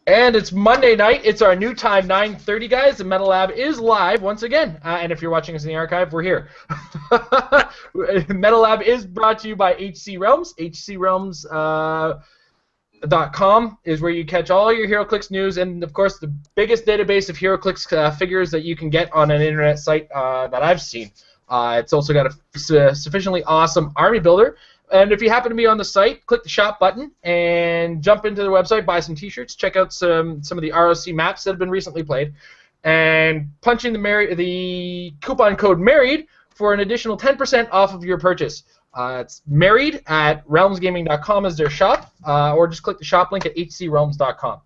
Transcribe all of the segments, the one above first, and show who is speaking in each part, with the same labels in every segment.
Speaker 1: And it's Monday night. It's our new time, 9:30, guys. The Metal Lab is live once again. And if you're watching us in the archive, we're here. Metal Lab is brought to you by HC Realms. HCRealms.com is where you catch all your Heroclix news and, of course, the biggest database of Heroclix figures that you can get on an internet site that I've seen. It's also got a sufficiently awesome army builder. And if you happen to be on the site, click the shop button and jump into the website, buy some t-shirts, check out some of the ROC maps that have been recently played, and punch in the coupon code MARRIED for an additional 10% off of your purchase. It's MARRIED at realmsgaming.com as their shop, or just click the shop link at hcrealms.com.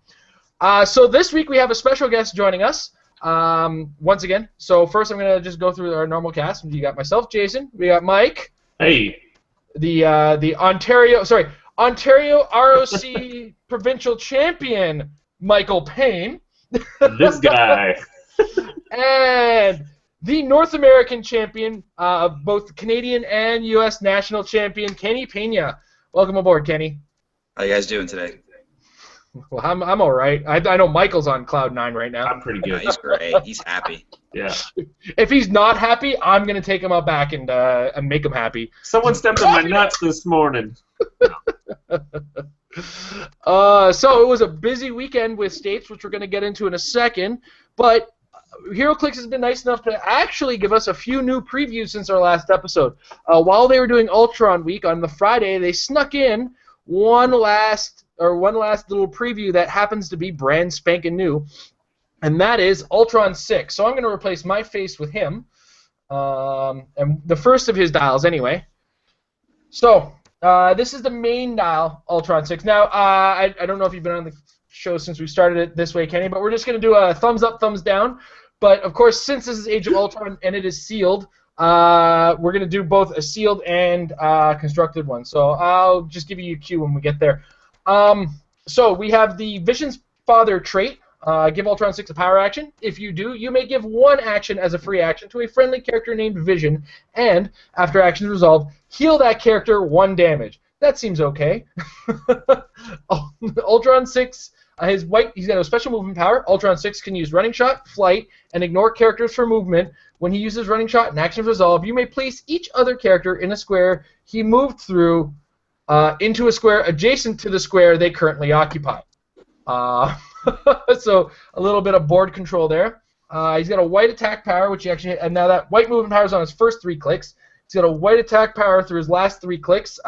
Speaker 1: So this week we have a special guest joining us once again. So first I'm going to just go through our normal cast. You got myself, Jason. We got Mike.
Speaker 2: Hey.
Speaker 1: The Ontario ROC provincial champion, Michael Payne.
Speaker 2: This guy.
Speaker 1: And the North American champion, both Canadian and U.S. national champion, Kenny Pena. Welcome aboard, Kenny.
Speaker 3: How you guys doing today?
Speaker 1: Well, I'm all right. I know Michael's on cloud 9 right now.
Speaker 2: I'm pretty good.
Speaker 3: He's great. He's happy.
Speaker 2: Yeah.
Speaker 1: If he's not happy, I'm gonna take him out back and make him happy.
Speaker 2: Someone stepped on my nuts this morning.
Speaker 1: So it was a busy weekend with states, which we're gonna get into in a second. But Heroclix has been nice enough to actually give us a few new previews since our last episode. While they were doing Ultron week on the Friday, they snuck in one last little preview that happens to be brand spanking new, and that is Ultron 6. So I'm going to replace my face with him, and the first of his dials anyway. So this is the main dial, Ultron 6. Now, I don't know if you've been on the show since we started it this way, Kenny, but we're just going to do a thumbs up, thumbs down. But, of course, since this is Age of Ultron and it is sealed, we're going to do both a sealed and constructed one. So I'll just give you a cue when we get there. So we have the Vision's Father trait. Give Ultron 6 a power action. If you do, you may give one action as a free action to a friendly character named Vision, and, after action is resolved, heal that character 1 damage. That seems okay. Ultron 6, he's got a special movement power. Ultron 6 can use Running Shot, Flight, and ignore characters for movement. When he uses Running Shot and action is resolved, you may place each other character in a square he moved through into a square adjacent to the square they currently occupy. So a little bit of board control there. He's got a white attack power, which he actually, and now that white movement power is on his first 3 clicks. He's got a white attack power through his last 3 clicks.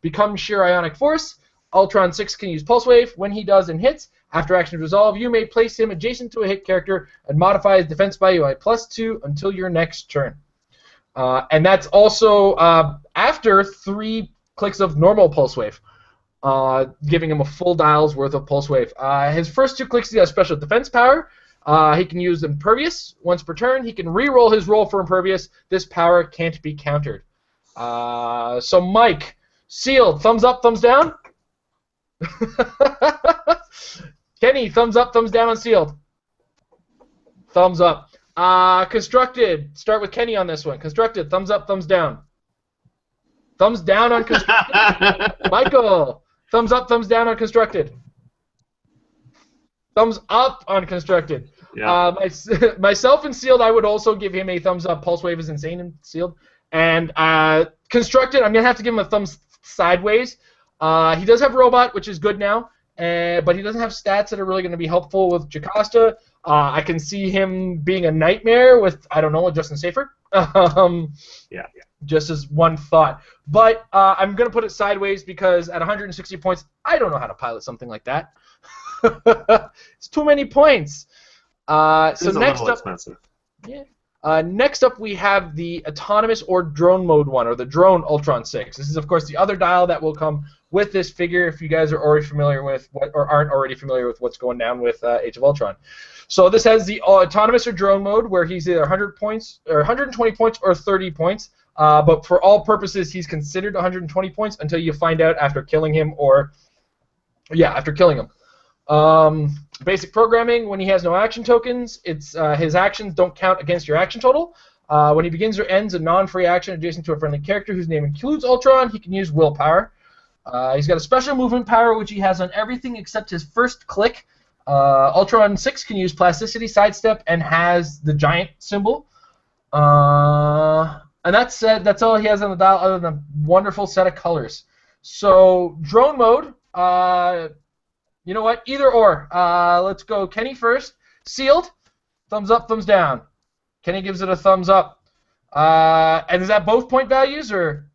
Speaker 1: Become sheer ionic force. Ultron 6 can use Pulse Wave. When he does and hits, after action is resolved, you may place him adjacent to a hit character and modify his defense value by +2 until your next turn. And that's also after 3 clicks of normal Pulse Wave, giving him a full dial's worth of Pulse Wave. His first 2 clicks, he has special defense power. He can use Impervious once per turn. He can re-roll his roll for Impervious. This power can't be countered. So Mike, sealed, thumbs up, thumbs down? Kenny, thumbs up, thumbs down on sealed? Thumbs up. Constructed, start with Kenny on this one. Constructed, thumbs up, thumbs down? Thumbs down on constructed. Michael, thumbs up, thumbs down on constructed. Thumbs up on constructed.
Speaker 2: Yeah.
Speaker 1: Myself and sealed, I would also give him a thumbs up. Pulse Wave is insane in sealed. And constructed, I'm going to have to give him a thumbs sideways. He does have robot, which is good now, but he doesn't have stats that are really going to be helpful with Jocasta. I can see him being a nightmare with, I don't know, with Justin Safer.
Speaker 2: Yeah.
Speaker 1: Just as one thought. But I'm going to put it sideways because at 160 points, I don't know how to pilot something like that. It's too many points. So next up,
Speaker 2: expensive.
Speaker 1: Yeah. Next up, we have the autonomous or drone mode one, or the drone Ultron 6. This is, of course, the other dial that will come with this figure if you guys are already familiar with or aren't already familiar with what's going down with Age of Ultron. So this has the autonomous or drone mode where he's either 100 points or 120 points or 30 points. But for all purposes, he's considered 120 points until you find out after killing him after killing him. Basic programming, when he has no action tokens, it's his actions don't count against your action total. When he begins or ends a non-free action adjacent to a friendly character whose name includes Ultron, he can use willpower. He's got a special movement power, which he has on everything except his first click. Ultron 6 can use plasticity, sidestep, and has the giant symbol. And that's it. That's all he has on the dial, other than a wonderful set of colors. So drone mode. You know what? Either or. Let's go Kenny first. Sealed. Thumbs up, thumbs down. Kenny gives it a thumbs up. And is that both point values or?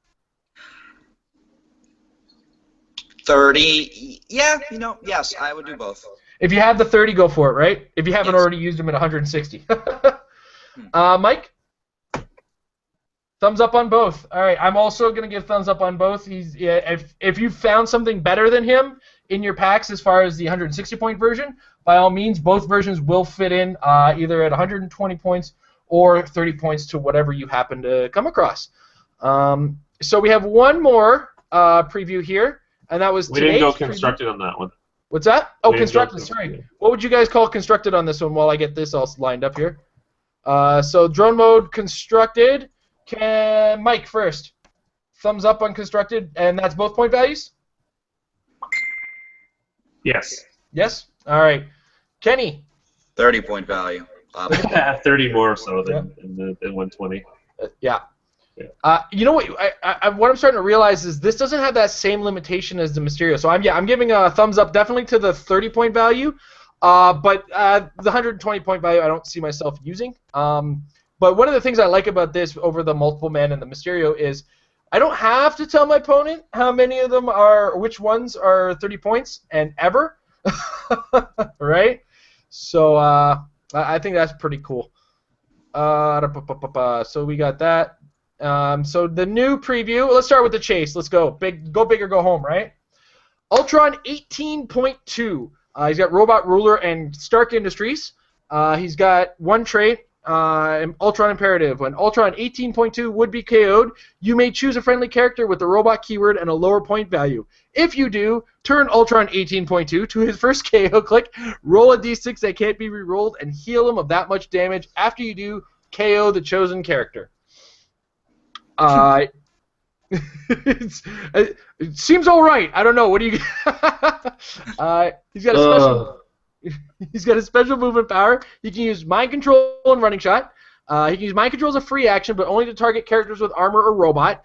Speaker 3: 30. Yeah, yes, I would do both.
Speaker 1: If you have the 30, go for it, right? If you haven't already used them at 160. Mike? Thumbs up on both. All right, I'm also going to give thumbs up on both. If you found something better than him in your packs as far as the 160-point version, by all means, both versions will fit in either at 120 points or 30 points to whatever you happen to come across. So we have one more preview here, and that was today's
Speaker 2: We didn't go
Speaker 1: preview.
Speaker 2: constructed on that one.
Speaker 1: What's that? Oh,
Speaker 2: We didn't
Speaker 1: constructed,
Speaker 2: go
Speaker 1: sorry. What would you guys call constructed on this one while I get this all lined up here? So drone mode constructed. Mike first. Thumbs up on constructed, and that's both point values?
Speaker 2: Yes.
Speaker 1: Yes? All right. Kenny.
Speaker 3: 30-point value.
Speaker 2: 30 more so than 120.
Speaker 1: Yeah. You know what? What I'm starting to realize is this doesn't have that same limitation as the Mysterio. So I'm giving a thumbs up definitely to the 30-point value, but the 120-point value I don't see myself using. But one of the things I like about this over the multiple man and the Mysterio is I don't have to tell my opponent how many of them are, which ones are 30 points and ever, right? So I think that's pretty cool. So we got that. So the new preview, let's start with the chase. Let's go. Go big or go home, right? Ultron 18.2. He's got Robot Ruler and Stark Industries. He's got one trait, Ultron Imperative. When Ultron 18.2 would be KO'd, you may choose a friendly character with the robot keyword and a lower point value. If you do, turn Ultron 18.2 to his first KO click, roll a d6 that can't be re-rolled, and heal him of that much damage. After you do, KO the chosen character. It seems all right. I don't know. What do you? He's got a special. He's got a special movement power. He can use mind control and running shot. He can use mind control as a free action, but only to target characters with armor or robot.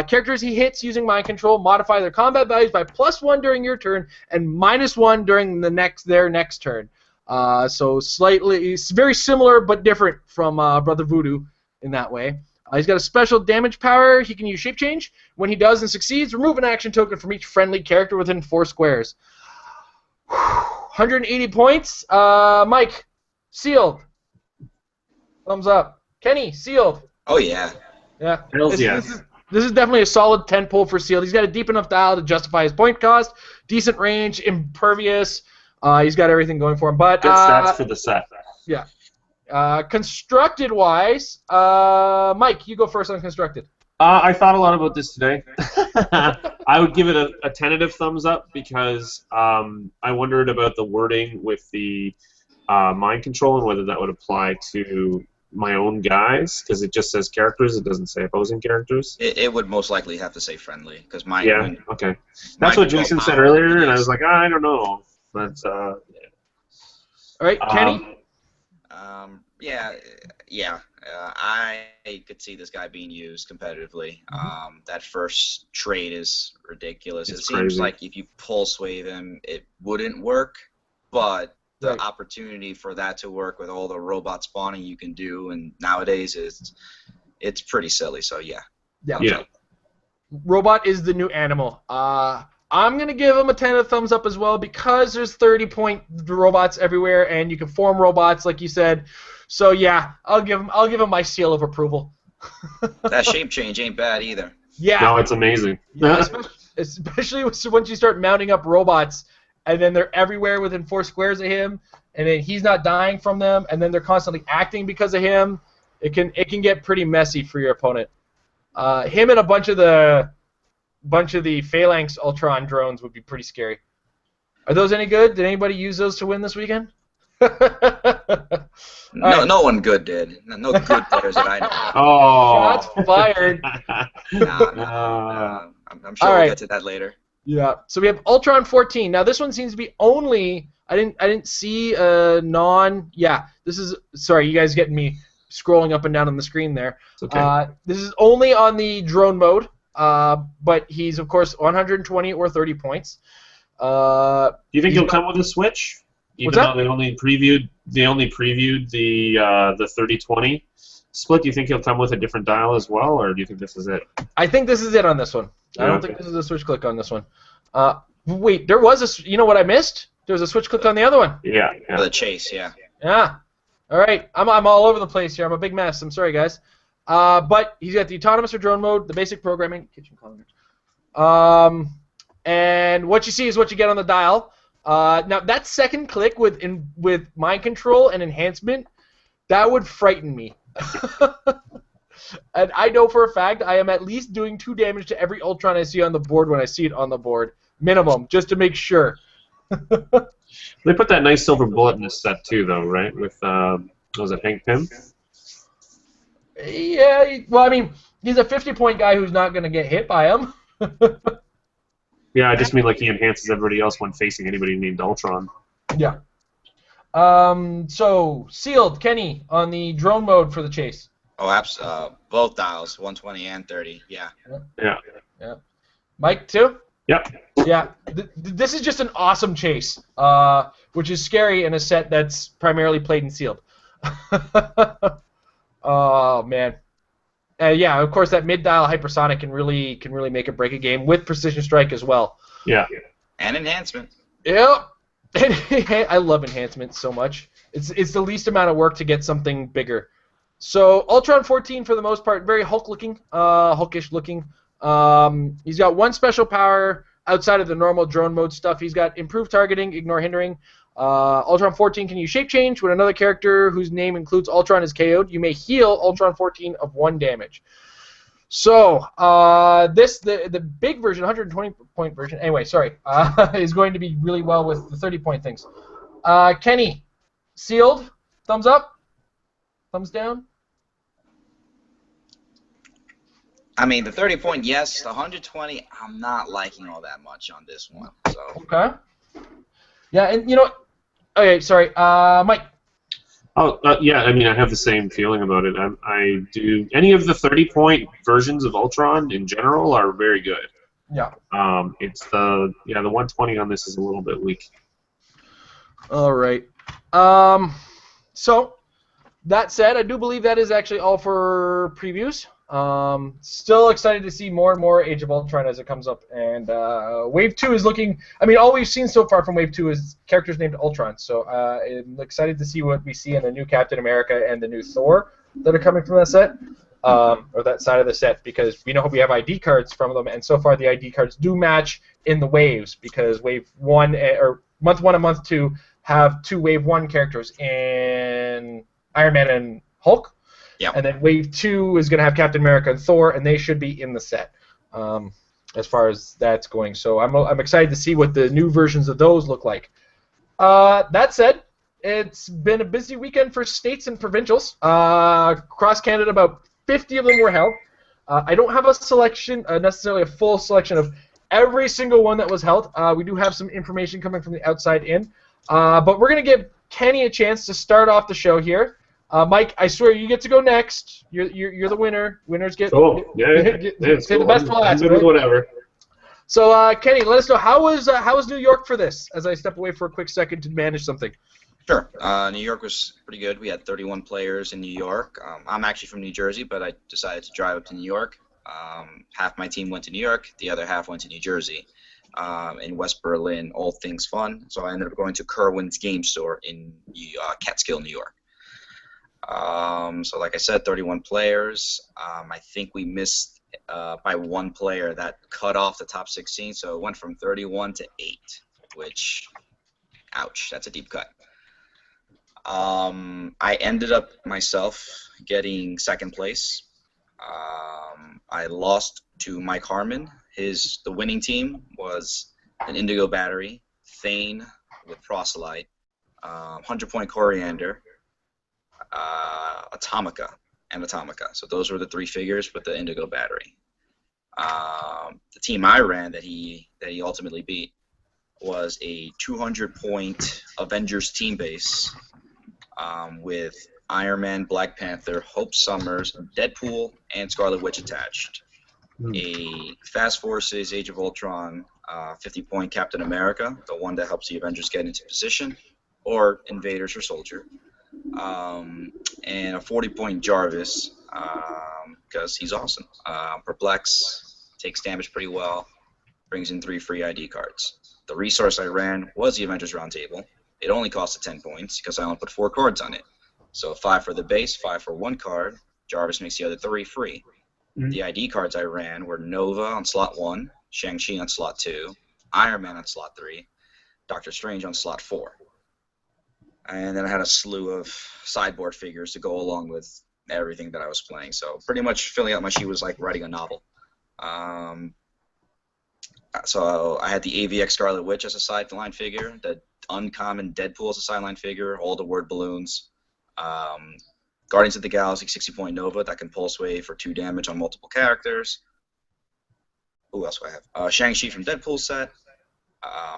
Speaker 1: Characters he hits using mind control modify their combat values by +1 during your turn and -1 during their next turn. So slightly, it's very similar but different from Brother Voodoo in that way. He's got a special damage power. He can use shape change. When he does and succeeds, remove an action token from each friendly character within 4 squares. 180 points. Mike, sealed. Thumbs up. Kenny, sealed.
Speaker 3: Oh, yeah.
Speaker 1: Yeah.
Speaker 2: Hells yeah.
Speaker 1: This is definitely a solid 10 pull for sealed. He's got a deep enough dial to justify his point cost. Decent range, impervious. He's got everything going for him. But
Speaker 2: Good stats for the set.
Speaker 1: Yeah. Constructed-wise, Mike, you go first on constructed.
Speaker 2: I thought a lot about this today. I would give it a tentative thumbs up because I wondered about the wording with the mind control and whether that would apply to my own guys, because it just says characters, it doesn't say opposing characters.
Speaker 3: It would most likely have to say friendly, because mine.
Speaker 2: Yeah, okay. That's what Jason said earlier, and I was like, I don't know. But, yeah.
Speaker 1: All right, Kenny?
Speaker 3: Yeah. I could see this guy being used competitively. That first trade is ridiculous.
Speaker 2: It's
Speaker 3: it seems
Speaker 2: crazy.
Speaker 3: like if you pulse wave him, it wouldn't work, but the
Speaker 1: Right.
Speaker 3: opportunity for that to work with all the robot spawning you can do, and nowadays it's pretty silly. So yeah.
Speaker 2: Yeah.
Speaker 1: Robot is the new animal. I'm going to give him a 10 of thumbs up as well because there's 30-point robots everywhere, and you can form robots, like you said. So, yeah, I'll give him my seal of approval.
Speaker 3: That shape change ain't bad either.
Speaker 1: Yeah.
Speaker 2: No, it's amazing.
Speaker 1: Yeah, especially once you start mounting up robots, and then they're everywhere within 4 squares of him, and then he's not dying from them, and then they're constantly acting because of him. It can get pretty messy for your opponent. Him and a bunch of the Phalanx Ultron drones would be pretty scary. Are those any good? Did anybody use those to win this weekend?
Speaker 3: No one good did. No good players that I know.
Speaker 2: Oh.
Speaker 1: Shots fired.
Speaker 3: I'm sure
Speaker 1: All
Speaker 3: we'll
Speaker 1: right.
Speaker 3: get to that later.
Speaker 1: Yeah. So we have Ultron 14. Now this one seems to be only. I didn't see a non. Yeah. This is. Sorry, you guys getting me scrolling up and down on the screen there.
Speaker 2: It's okay.
Speaker 1: This is only on the drone mode. But he's of course 120 or 30 points.
Speaker 2: Do you think he'll come with a Switch? Even though they only previewed the 30-20 split, do you think he'll come with a different dial as well, or do you think this is it?
Speaker 1: I think this is it on this one. I don't think this is a switch click on this one. Wait, there was a. You know what I missed? There was a switch click on the other one.
Speaker 2: Yeah.
Speaker 3: For the chase, yeah.
Speaker 1: Yeah. All right. I'm all over the place here. I'm a big mess. I'm sorry, guys. But he's got the autonomous or drone mode, the basic programming, kitchen calendar. And what you see is what you get on the dial. Now that second click with mind control and enhancement, that would frighten me. And I know for a fact I am at least doing 2 damage to every Ultron I see on the board when I see it on the board, minimum, just to make sure.
Speaker 2: They put that nice silver bullet in this set too, though, right? With was it Hank Pym?
Speaker 1: Yeah. Well, I mean, he's a 50-point guy who's not going to get hit by him.
Speaker 2: Yeah, I just mean like he enhances everybody else when facing anybody named Ultron.
Speaker 1: Yeah. So, sealed, Kenny, on the drone mode for the chase.
Speaker 3: Oh, both dials, 120 and 30, yeah.
Speaker 2: Yeah.
Speaker 1: Mike, too?
Speaker 2: Yep.
Speaker 1: Yeah. This is just an awesome chase, which is scary in a set that's primarily played in sealed. Oh, man. Yeah, of course, that mid-dial hypersonic can really make or break a game with precision strike as well.
Speaker 2: Yeah.
Speaker 3: And enhancement.
Speaker 1: Yep. I love enhancement so much. It's the least amount of work to get something bigger. So Ultron 14 for the most part, very Hulkish looking. He's got 1 special power outside of the normal drone mode stuff. He's got improved targeting, ignore hindering. Ultron 14 can use shape change. When another character whose name includes Ultron is KO'd, you may heal Ultron 14 of 1 damage. So the big version, 120-point version, anyway, sorry, is going to be really well with the 30-point things. Kenny, sealed, thumbs up, thumbs down.
Speaker 3: I mean, the 30-point, yes. The 120, I'm not liking all that much on this one. So.
Speaker 1: Okay. Yeah, and you know, okay, sorry, Mike.
Speaker 2: Oh, yeah, I mean, I have the same feeling about it. I do. Any of the 30-point versions of Ultron in general are very good.
Speaker 1: Yeah.
Speaker 2: It's the 120 on this is a little bit weak.
Speaker 1: All right. So, that said, I do believe that is actually all for previews. Still excited to see more and more Age of Ultron as it comes up, and Wave 2 is looking. I mean, all we've seen so far from Wave 2 is characters named Ultron. So I'm excited to see what we see in the new Captain America and the new Thor that are coming from that set, or that side of the set, because we know we have ID cards from them, and so far the ID cards do match in the waves, because Wave 1 or Month 1 and Month 2 have 2 Wave 1 characters in Iron Man and Hulk.
Speaker 3: Yep.
Speaker 1: And then Wave 2 is going to have Captain America and Thor, and they should be in the set as far as that's going. So I'm excited to see what the new versions of those look like. That said, it's been a busy weekend for states and provincials. Across Canada, about 50 of them were held. I don't have a selection, necessarily a full selection of every single one that was held. We do have some information coming from the outside in. But we're going to give Kenny a chance to start off the show here. Mike, I swear you get to go next. You're the winner. Winners get.
Speaker 2: Oh, yeah.
Speaker 1: Get the best for last.
Speaker 2: Right? Whatever.
Speaker 1: So, Kenny, let us know how was New York for this? As I step away for a quick second to manage something.
Speaker 3: Sure. New York was pretty good. We had 31 players in New York. I'm actually from New Jersey, but I decided to drive up to New York. Half my team went to New York. The other half went to New Jersey. In West Berlin, all things fun. So I ended up going to Kerwin's Game Store in Catskill, New York. So like I said, 31 players. I think we missed by 1 player that cut off the top 16, so it went from 31 to 8, which, ouch, that's a deep cut. I ended up myself getting 2nd place. I lost to Mike Harmon. The winning team was an Indigo Battery, Thane with Proselyte, 100-point Coriander, Atomica, and Atomica. So those were the 3 figures with the Indigo Battery. The team I ran that he ultimately beat was a 200-point Avengers team base with Iron Man, Black Panther, Hope Summers, Deadpool, and Scarlet Witch attached. A Fast Forces Age of Ultron 50-point Captain America, the one that helps the Avengers get into position, or Invaders or Soldier. And a 40-point Jarvis, because he's awesome. Perplex, takes damage pretty well, brings in 3 free ID cards. The resource I ran was the Avengers Roundtable. It only costed 10 points because I only put 4 cards on it. So 5 for the base, 5 for 1 card. Jarvis makes the other 3 free. The ID cards I ran were Nova on slot 1, Shang-Chi on slot 2, Iron Man on slot 3, Doctor Strange on slot 4. And then I had a slew of sideboard figures to go along with everything that I was playing. So pretty much filling out my sheet was like writing a novel. So I had the AVX Scarlet Witch as a sideline figure, the uncommon Deadpool as a sideline figure, all the word balloons. Guardians of the Galaxy 60-point Nova that can pulse wave for 2 damage on multiple characters. Who else do I have? Shang-Chi from Deadpool set.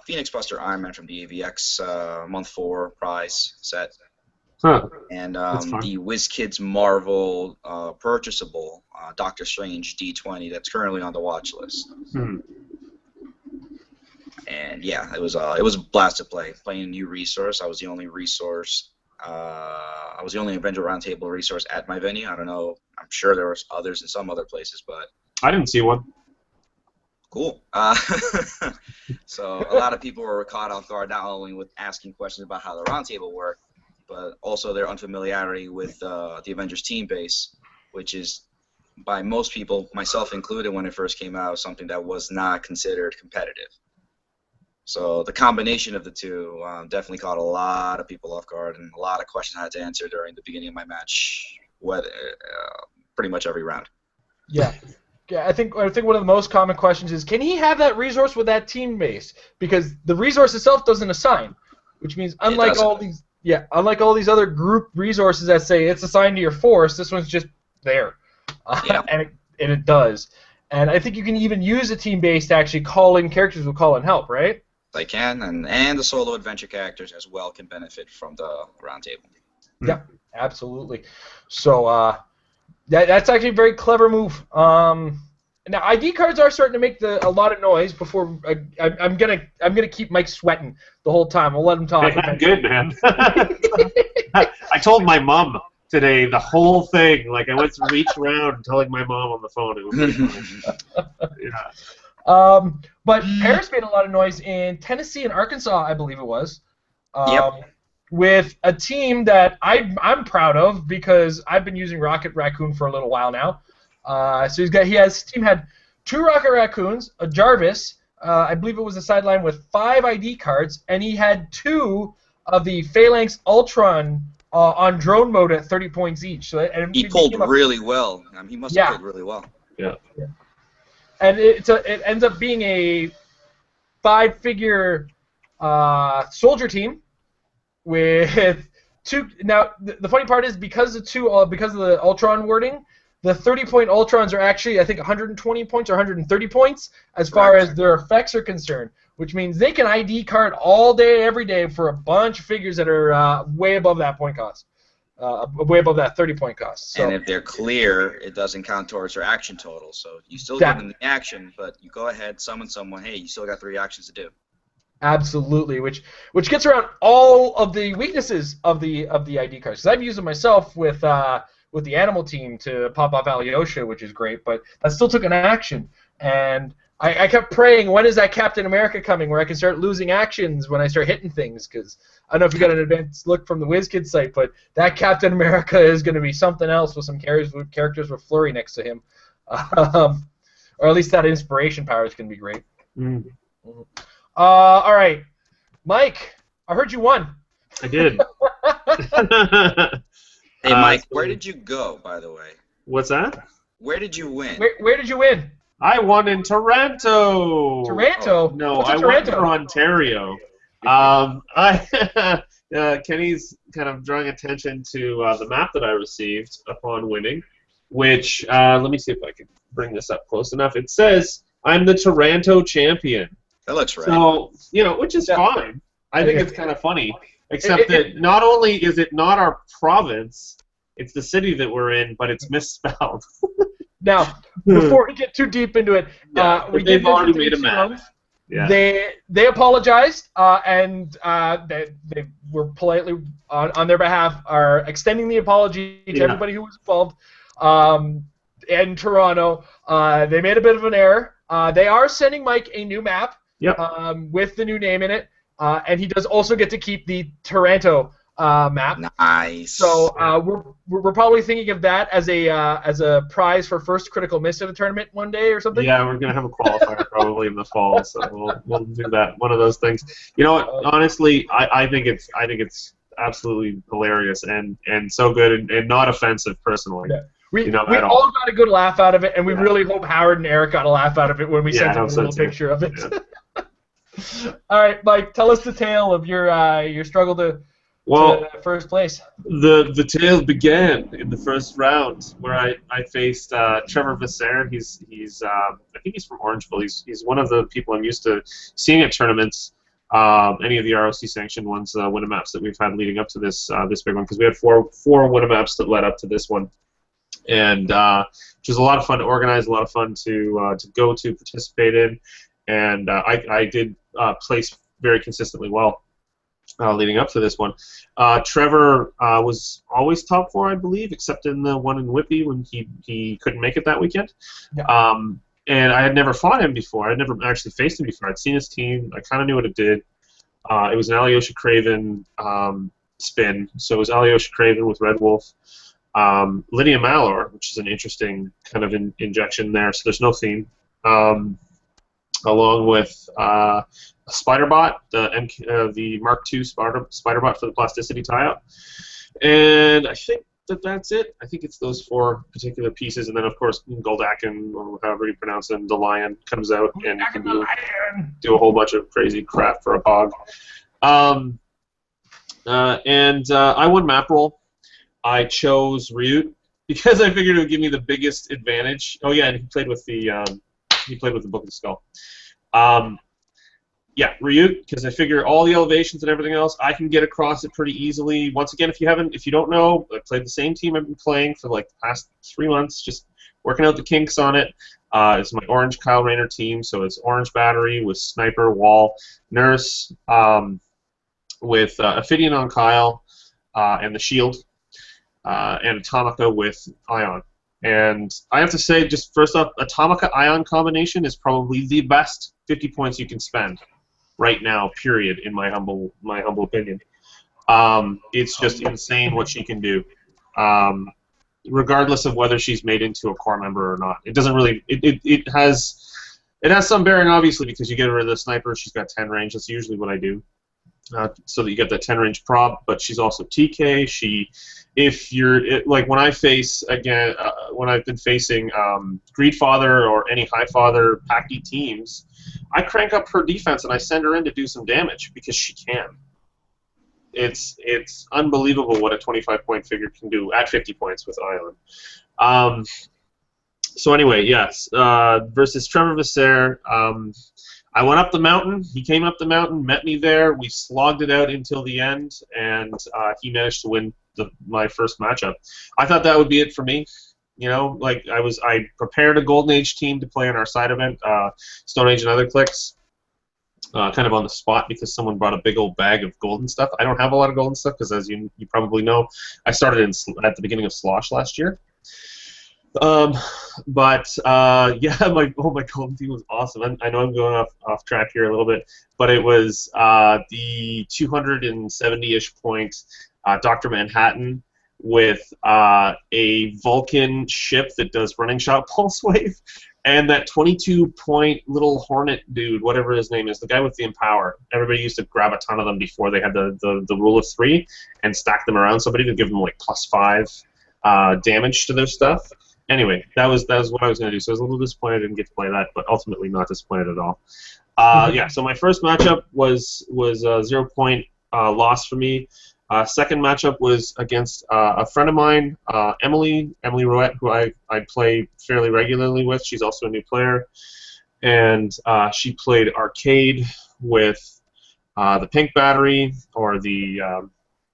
Speaker 3: Phoenix Buster Iron Man from the AVX month 4 prize set.
Speaker 2: Huh.
Speaker 3: And the WizKids Marvel purchasable Doctor Strange D20 that's currently on the watch list. And yeah, it was a blast to play. Playing a new resource. I was the only resource. I was the only Avenger Roundtable resource at my venue. I don't know. I'm sure there was others in some other places, but
Speaker 2: I didn't see one.
Speaker 3: Cool. So a lot of people were caught off guard not only with asking questions about how the roundtable worked, but also their unfamiliarity with the Avengers team base, which is by most people, myself included, when it first came out, something that was not considered competitive. So the combination of the two definitely caught a lot of people off guard, and a lot of questions I had to answer during the beginning of my match, pretty much every round.
Speaker 1: Yeah. Yeah, I think one of the most common questions is, can he have that resource with that team base? Because the resource itself doesn't assign, which means unlike all these other group resources that say it's assigned to your force, this one's just there, and it does. And I think you can even use a team base to actually call in characters who call in help, right?
Speaker 3: I can, and the solo adventure characters as well can benefit from the roundtable.
Speaker 1: Yep, absolutely. So that's actually a very clever move. Now ID cards are starting to make a lot of noise. Before I'm gonna keep Mike sweating the whole time. I'll let him talk.
Speaker 2: I'm good, man. I told my mom today the whole thing. Like I went through each round telling my mom on the phone. It was yeah.
Speaker 1: But Paris made a lot of noise in Tennessee and Arkansas, I believe it was. With a team that I'm proud of because I've been using Rocket Raccoon for a little while now. So his team had 2 Rocket Raccoons, a Jarvis, I believe it was a sideline with 5 ID cards, and he had 2 of the Phalanx Ultron on drone mode at 30 points each. So
Speaker 3: he pulled really well. He must have pulled really well.
Speaker 2: Yeah.
Speaker 1: And it ends up being a 5-figure soldier team with 2. Now the funny part is because of the Ultron wording, the 30-point Ultrons are actually I think 120 points or 130 points as far as their effects are concerned, which means they can ID card all day every day for a bunch of figures that are way above that point cost. Way above that 30-point cost. So.
Speaker 3: And if they're clear, it doesn't count towards their action total. So you still get them the action, but you go ahead, summon someone. Hey, you still got 3 actions to do.
Speaker 1: Absolutely, which gets around all of the weaknesses of the ID cards. Because I've used them myself with the animal team to pop off Alyosha, which is great, but that still took an action. And I kept praying, when is that Captain America coming, where I can start losing actions when I start hitting things? Because I don't know if you got an advanced look from the WizKids site, but that Captain America is going to be something else with some characters with Flurry next to him. Or at least that inspiration power is going to be great. All right. Mike, I heard you won.
Speaker 2: I did.
Speaker 3: Hey, Mike, where did you go, by the way?
Speaker 2: What's that?
Speaker 3: Where did you win?
Speaker 1: Where did you win?
Speaker 2: I won in Toronto.
Speaker 1: Toronto?
Speaker 2: No, I won for Ontario. Kenny's kind of drawing attention to the map that I received upon winning. which, let me see if I can bring this up close enough. It says, I'm the Toronto champion.
Speaker 3: That looks right.
Speaker 2: So, which is fine. I think it's kind of funny, except that not only is it not our province, it's the city that we're in, but it's misspelled.
Speaker 1: Now, before we get too deep into it,
Speaker 2: they've already made a map. Yeah.
Speaker 1: They apologized, and they were politely, on their behalf, are extending the apology to everybody who was involved in Toronto. They made a bit of an error. They are sending Mike a new map with the new name in it, and he does also get to keep the Toronto map.
Speaker 3: Nice.
Speaker 1: So we're probably thinking of that as a prize for first critical miss at a tournament one day or something.
Speaker 2: Yeah, we're gonna have a qualifier probably in the fall, so we'll do that. One of those things. You know what? Honestly, I think it's absolutely hilarious and so good and not offensive personally.
Speaker 1: Yeah. We all got a good laugh out of it, and we really hope Howard and Eric got a laugh out of it when we sent them a little picture of it. Yeah. All right, Mike, tell us the tale of your struggle to first place.
Speaker 2: The tale began in the first round where I faced Trevor Visser. He's I think he's from Orangeville. He's one of the people I'm used to seeing at tournaments. Any of the ROC sanctioned ones, Winamaps that we've had leading up to this big one, because we had four Winamaps that led up to this one. And which was a lot of fun to organize, a lot of fun to go to, participate in, and I did place very consistently well leading up to this one. Trevor was always top 4, I believe, except in the one in Whitby when he couldn't make it that weekend. Yeah. And I had never fought him before. I'd never actually faced him before. I'd seen his team. I kind of knew what it did. It was an Alyosha Craven spin, so it was Alyosha Craven with Red Wolf. Lydia Malor, which is an interesting kind of injection there, so there's no theme, along with Spiderbot, the Mark II Spiderbot for the plasticity tie-up, and I think that's it. I think it's those 4 particular pieces, and then of course Goldakin, or however you pronounce him, the lion comes out and you can do a whole bunch of crazy crap for a hog. I won map roll. I chose Ryut because I figured it would give me the biggest advantage. Oh yeah, and he played with the Book of the Skull. Yeah, Ryut, because I figure all the elevations and everything else, I can get across it pretty easily. Once again, if you don't know, I played the same team I've been playing for like the past 3 months, just working out the kinks on it. It's my orange Kyle Rayner team, so it's orange battery with sniper, wall, nurse, with Ophidian on Kyle, and the shield. And Atomica with Ion. And I have to say, just first off, Atomica-Ion combination is probably the best 50 points you can spend right now, period, in my humble opinion. It's just insane what she can do, regardless of whether she's made into a core member or not. It doesn't really... It has some bearing, obviously, because you get rid of the sniper, she's got 10 range. That's usually what I do. So that you get that 10 range prop, but she's also TK. Like when I face again, when I've been facing Greedfather or any Highfather Packy teams, I crank up her defense and I send her in to do some damage because she can. It's unbelievable what a 25-point figure can do at 50 points with Ion. So anyway, yes, versus Trevor Visser. I went up the mountain. He came up the mountain, met me there. We slogged it out until the end, and he managed to win my first matchup. I thought that would be it for me. Like I prepared a Golden Age team to play in our side event, Stone Age and other clicks, kind of on the spot because someone brought a big old bag of golden stuff. I don't have a lot of golden stuff because, as you probably know, I started at the beginning of Slosh last year. Yeah, my golden team was awesome. I know I'm going off track here a little bit, but it was the 270-ish point Dr. Manhattan with a Vulcan ship that does running shot pulse wave, and that 22-point little Hornet dude, whatever his name is, the guy with the Empower. Everybody used to grab a ton of them before they had the rule of 3 and stack them around somebody to give them like +5 damage to their stuff. Anyway, that was what I was going to do. So I was a little disappointed I didn't get to play that, but ultimately not disappointed at all. Yeah, so my first matchup was a 0-point loss for me. Second matchup was against a friend of mine, Emily Rouette, who I play fairly regularly with. She's also a new player. And she played arcade with the pink battery, or the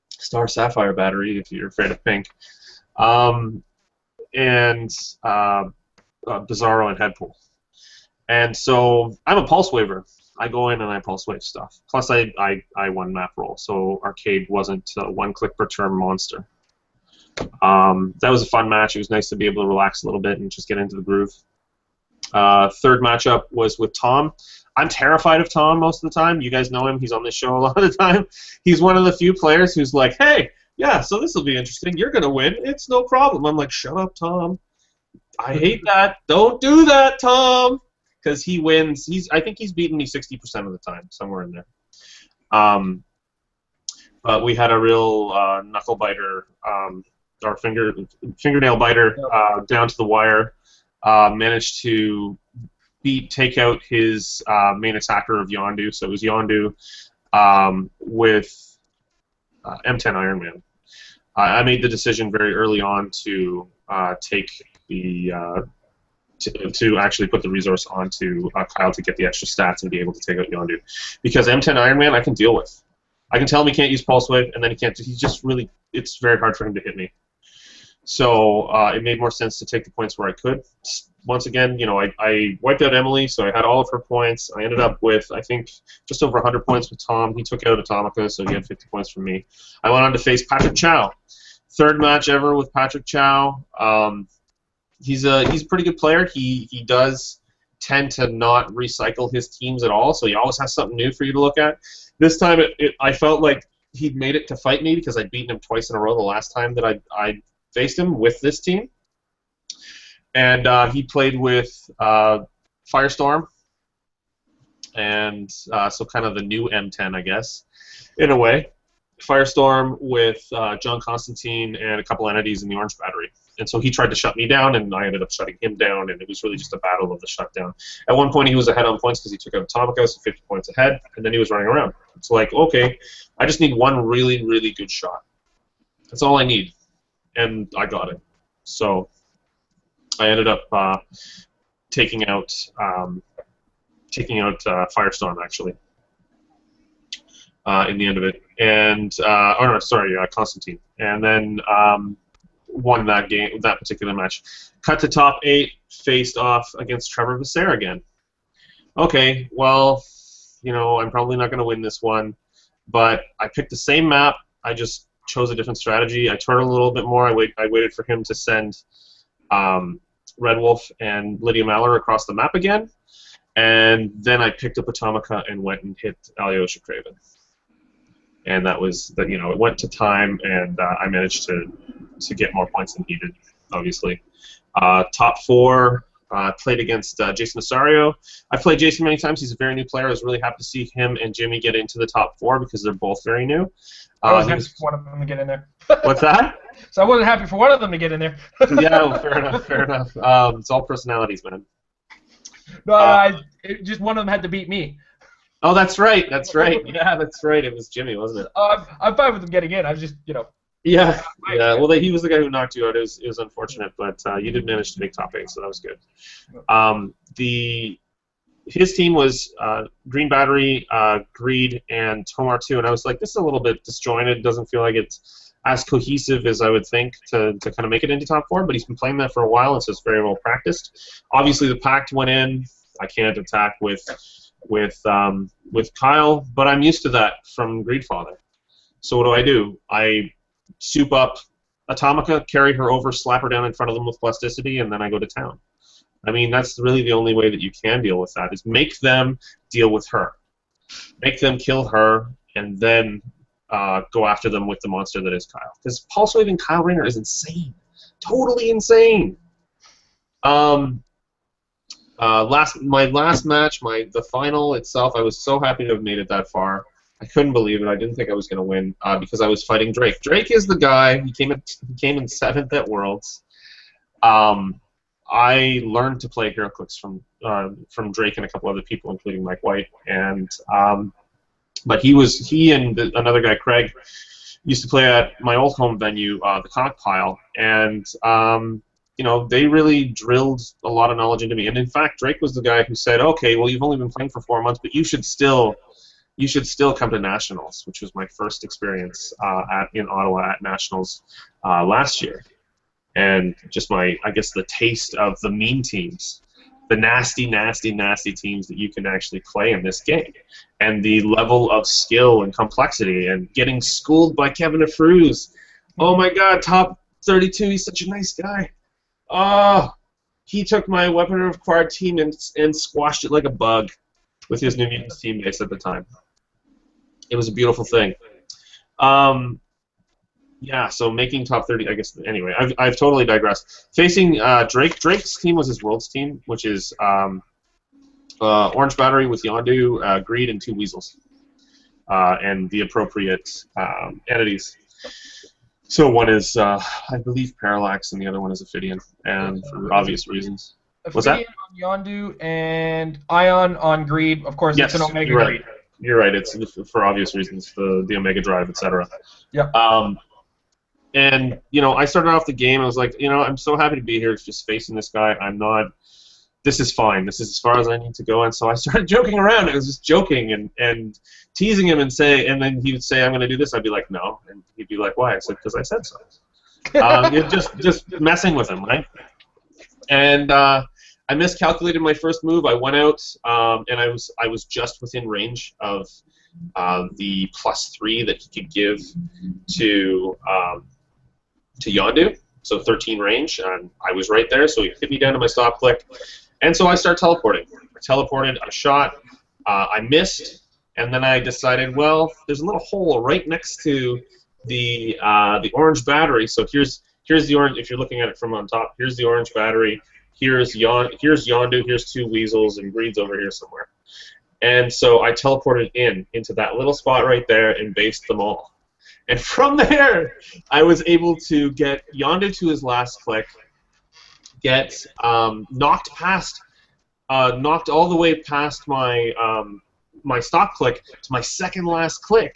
Speaker 2: Star Sapphire battery, if you're afraid of pink, and Bizarro and Headpool. And so I'm a pulse waver. I go in and I pulse wave stuff. Plus, I won map roll, so arcade wasn't a one-click per turn monster. That was a fun match. It was nice to be able to relax a little bit and just get into the groove. Third matchup was with Tom. I'm terrified of Tom most of the time. You guys know him. He's on this show a lot of the time. He's one of the few players who's like, hey, yeah, so this will be interesting. You're going to win. It's no problem. I'm like, shut up, Tom. I hate that. Don't do that, Tom. Because he wins. I think he's beaten me 60% of the time, somewhere in there. But we had a real knuckle biter, or fingernail biter, down to the wire. Managed to take out his main attacker of Yondu. So it was Yondu with M10 Iron Man. I made the decision very early on to take the to actually put the resource onto Kyle to get the extra stats and be able to take out Yondu, because M10 Iron Man I can deal with. I can tell him he can't use Pulse Wave, and then he can't. He's just really. It's very hard for him to hit me. So it made more sense to take the points where I could. Once again, I wiped out Emily, so I had all of her points. I ended up with, I think, just over 100 points with Tom. He took out Atomica, so he had 50 points from me. I went on to face Patrick Chow. Third match ever with Patrick Chow. He's a pretty good player. He does tend to not recycle his teams at all, so he always has something new for you to look at. This time, I felt like he'd made it to fight me because I'd beaten him twice in a row the last time that I faced him with this team. And he played with Firestorm, and so kind of the new M10, I guess, in a way. Firestorm with John Constantine and a couple entities in the Orange Battery. And so he tried to shut me down, and I ended up shutting him down, and it was really just a battle of the shutdown. At one point, he was ahead on points because he took out Atomica, so 50 points ahead, and then he was running around. It's like, okay, I just need one really, really good shot. That's all I need. And I got it. So I ended up taking out Firestorm, actually, in the end of it. And Constantine. And then won that game, that particular match. Cut to top 8, faced off against Trevor Visser again. Okay, well, I'm probably not going to win this one, but I picked the same map. I just chose a different strategy. I turtled a little bit more. I waited for him to send Red Wolf and Lydia Maller across the map again, and then I picked up Atomica and went and hit Alyosha Craven. And that was that. It went to time, and I managed to get more points than he did, obviously. Top 4, played against Jason Osario. I've played Jason many times. He's a very new player. I was really happy to see him and Jimmy get into the top 4 because they're both very new.
Speaker 1: I was happy for one of them to get in there.
Speaker 2: What's that?
Speaker 1: So I wasn't happy for one of them to get in there.
Speaker 2: Yeah, well, fair enough. It's all personalities, man.
Speaker 1: No, just one of them had to beat me.
Speaker 2: Oh, that's right. Yeah, that's right. It was Jimmy, wasn't it?
Speaker 1: I'm fine with him getting in. I was just,
Speaker 2: Yeah. Well, he was the guy who knocked you out. It was unfortunate, but you did manage to make top 8, so that was good. His team was Green Battery, Greed, and Tomar 2, and I was like, this is a little bit disjointed. It doesn't feel like it's as cohesive as I would think to kind of make it into top 4, but he's been playing that for a while, and so it's very well practiced. Obviously, the Pact went in. I can't attack with Kyle, but I'm used to that from Greedfather. So what do? I soup up Atomica, carry her over, slap her down in front of them with plasticity, and then I go to town. I mean, that's really the only way that you can deal with that, is make them deal with her. Make them kill her, and then go after them with the monster that is Kyle. Because Pulse Waving Kyle Rayner is insane. Totally insane. My last match, the final itself, I was so happy to have made it that far. I couldn't believe it. I didn't think I was going to win because I was fighting Drake. Drake is the guy. He came in 7th at Worlds. I learned to play Heroclix from Drake and a couple other people, including Mike White. And but he and another guy, Craig, used to play at my old home venue, the Cock Pile, and they really drilled a lot of knowledge into me. And in fact, Drake was the guy who said, "Okay, well, you've only been playing for 4 months, but you should still come to Nationals," which was my first experience in Ottawa at Nationals last year. And just I guess the taste of the mean teams, the nasty, nasty, nasty teams that you can actually play in this game, and the level of skill and complexity, and getting schooled by Kevin DeFruz. Oh my God, top 32, he's such a nice guy. Oh, he took my Weapon of Required team and squashed it like a bug with his New Mutants teammates at the time. It was a beautiful thing. Yeah, so making top 30, I guess. Anyway, I've totally digressed. Facing Drake. Drake's team was his Worlds team, which is Orange Battery with Yondu, Greed, and 2 Weasels, and the appropriate entities. So one is, I believe, Parallax, and the other one is Ophidian, and for obvious reasons. What's that?
Speaker 1: Ophidian on Yondu and Ion on Greed. Of course,
Speaker 2: yes,
Speaker 1: it's an Omega
Speaker 2: you're right.
Speaker 1: Greed.
Speaker 2: You're right. It's for obvious reasons, the Omega Drive, etc.
Speaker 1: Yep.
Speaker 2: And I started off the game. I was like, I'm so happy to be here. It's just facing this guy. I'm not. This is fine. This is as far as I need to go. And so I started joking around. I was just joking and teasing him, and then he would say, "I'm going to do this." I'd be like, "No," and he'd be like, "Why?" I said, "Because I said so." Just messing with him, right? And I miscalculated my first move. I went out, and I was just within range of the +3 that he could give to Yondu, so 13 range, and I was right there. So he hit me down to my stop click, and so I started teleporting. I teleported, I shot, I missed, and then I decided, well, there's a little hole right next to the orange battery. So here's the orange. If you're looking at it from on top, here's the orange battery. Here's Yondu, here's 2 Weasels, and Greed's over here somewhere. And so I teleported into that little spot right there and based them all. And from there, I was able to get Yondu to his last click, get knocked all the way past my stop click to my second last click.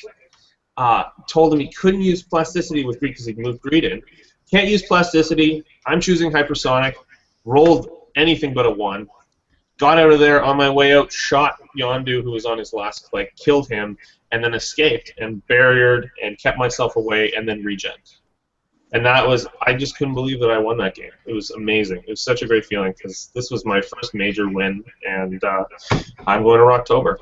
Speaker 2: Told him he couldn't use plasticity with Greed because he moved Greed in. Can't use plasticity. I'm choosing hypersonic. Rolled anything but a 1. Got out of there on my way out, shot Yondu, who was on his last click, killed him, and then escaped and barriered and kept myself away and then regen. And I just couldn't believe that I won that game. It was amazing. It was such a great feeling because this was my first major win, and I'm going to Roctober.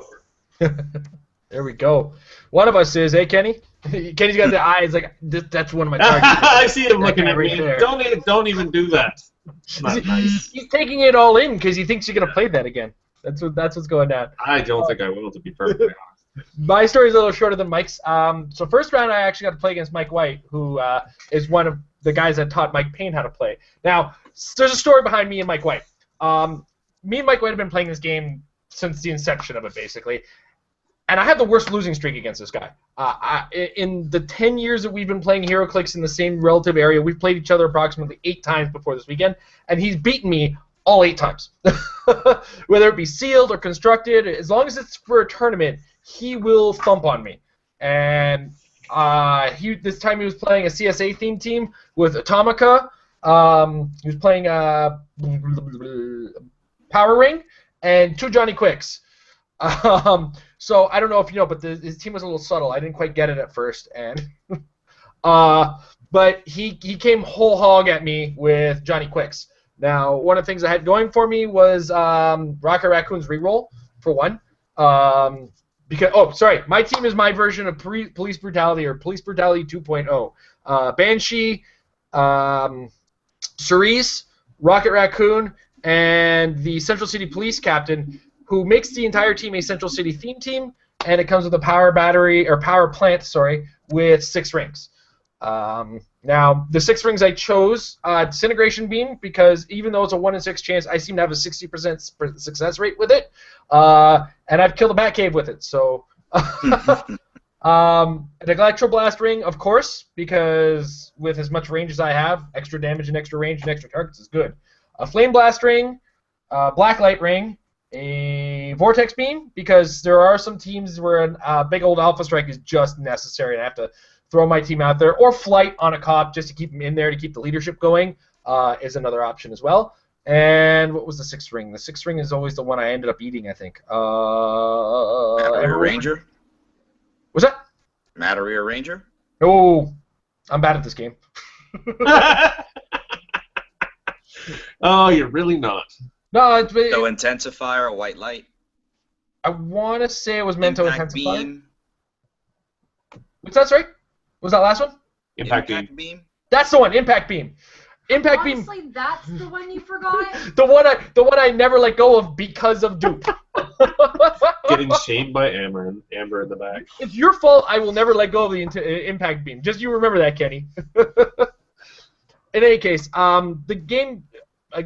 Speaker 1: There we go. One of us is, Kenny? Kenny's got the eyes like, that's one of my targets.
Speaker 2: I see him looking at me.
Speaker 1: There.
Speaker 2: Don't even do that.
Speaker 1: Nice. He's taking it all in because he thinks you're gonna play that again. That's what's going on.
Speaker 2: I don't think I will, to be perfectly honest.
Speaker 1: My story's a little shorter than Mike's. So first round, I actually got to play against Mike White, who is one of the guys that taught Mike Payne how to play. Now, there's a story behind me and Mike White. Me and Mike White have been playing this game since the inception of it, basically. And I have the worst losing streak against this guy. In the 10 years that we've been playing Heroclix in the same relative area, we've played each other approximately 8 times before this weekend, and he's beaten me all 8 times. Whether it be sealed or constructed, as long as it's for a tournament, he will thump on me. And this time he was playing a CSA themed team with Atomica. He was playing Power Ring and 2 Johnny Quicks. So I don't know if you know, but his team was a little subtle. I didn't quite get it at first, and but he came whole hog at me with Johnny Quicks. Now, one of the things I had going for me was Rocket Raccoon's reroll for 1. My team is my version of Police Brutality or Police Brutality 2.0. Banshee, Cerise, Rocket Raccoon, and the Central City Police Captain, who makes the entire team a Central City theme team, and it comes with a power plant, with 6 rings. Now, the 6 rings I chose, Disintegration Beam, because even though it's a 1 in 6 chance, I seem to have a 60% success rate with it, and I've killed a Batcave with it. So, an Electroblast Ring, of course, because with as much range as I have, extra damage and extra range and extra targets is good. A Flame Blast Ring, Blacklight Ring, a Vortex Beam, because there are some teams where a big old Alpha Strike is just necessary, and I have to throw my team out there, or flight on a cop just to keep him in there to keep the leadership going is another option as well. And what was the sixth ring? The sixth ring is always the one I ended up eating, I think.
Speaker 3: Matter Ranger?
Speaker 1: What's that?
Speaker 3: Matter Ranger?
Speaker 1: No, I'm bad at this game.
Speaker 2: Oh, you're really not.
Speaker 1: No,
Speaker 3: So Intensifier, White Light.
Speaker 1: I want to say it was Mento
Speaker 3: Impact
Speaker 1: Intensifier.
Speaker 3: Beam.
Speaker 1: What's that, sorry? Was that last one?
Speaker 2: Impact Beam.
Speaker 1: That's the one, Impact Beam. Impact Beam.
Speaker 4: Honestly, that's the one you forgot?
Speaker 1: The one I never let go of because of Dupe.
Speaker 2: Getting shamed by Amber in the back.
Speaker 1: It's your fault. I will never let go of the Impact Beam. Just you remember that, Kenny. In any case, the game,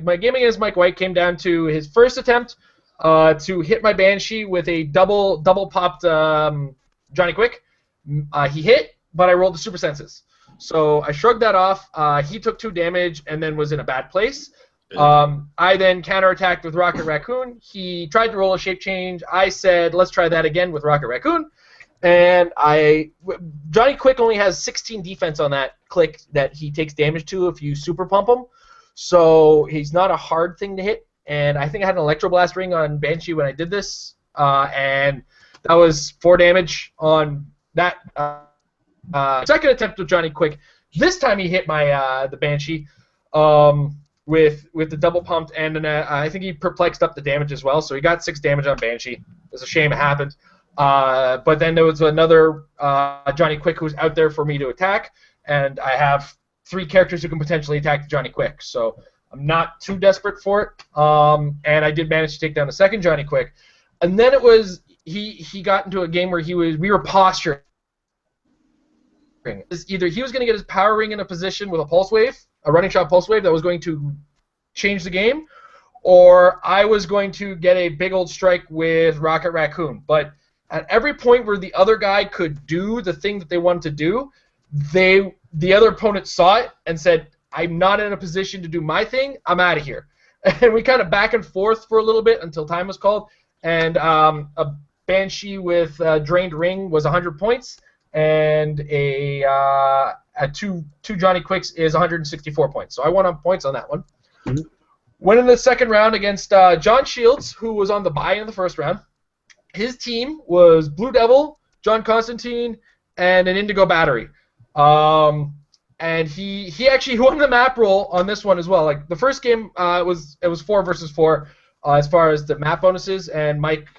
Speaker 1: my game against Mike White came down to his first attempt to hit my Banshee with a double popped Johnny Quick. He hit, but I rolled the super senses. So I shrugged that off. He took 2 damage and then was in a bad place. I then counterattacked with Rocket Raccoon. He tried to roll a shape change. I said, let's try that again with Rocket Raccoon. And Johnny Quick only has 16 defense on that click that he takes damage to if you super pump him. So he's not a hard thing to hit. And I think I had an Electro Blast ring on Banshee when I did this. And that was 4 damage on that second attempt with Johnny Quick. This time he hit my the Banshee with the double pumped, and then, I think he perplexed up the damage as well. So he got 6 damage on Banshee. It's a shame it happened. But then there was another Johnny Quick who was out there for me to attack, and I have 3 characters who can potentially attack Johnny Quick. So I'm not too desperate for it. And I did manage to take down the second Johnny Quick. And then it was he got into a game where we were posturing. Either he was going to get his power ring in a position with a pulse wave, a running shot pulse wave that was going to change the game, or I was going to get a big old strike with Rocket Raccoon. But at every point where the other guy could do the thing that they wanted to do, the other opponent saw it and said, I'm not in a position to do my thing, I'm out of here. And we kind of back and forth for a little bit until time was called, and a Banshee with Drained Ring was 100 points, and a two Johnny Quicks is 164 points. So I won on points on that one. Mm-hmm. Went in the second round against John Shields, who was on the bye in the first round. His team was Blue Devil, John Constantine, and an Indigo Battery. And he actually won the map roll on this one as well. Like the first game, it was 4 versus 4 as far as the map bonuses, and Mike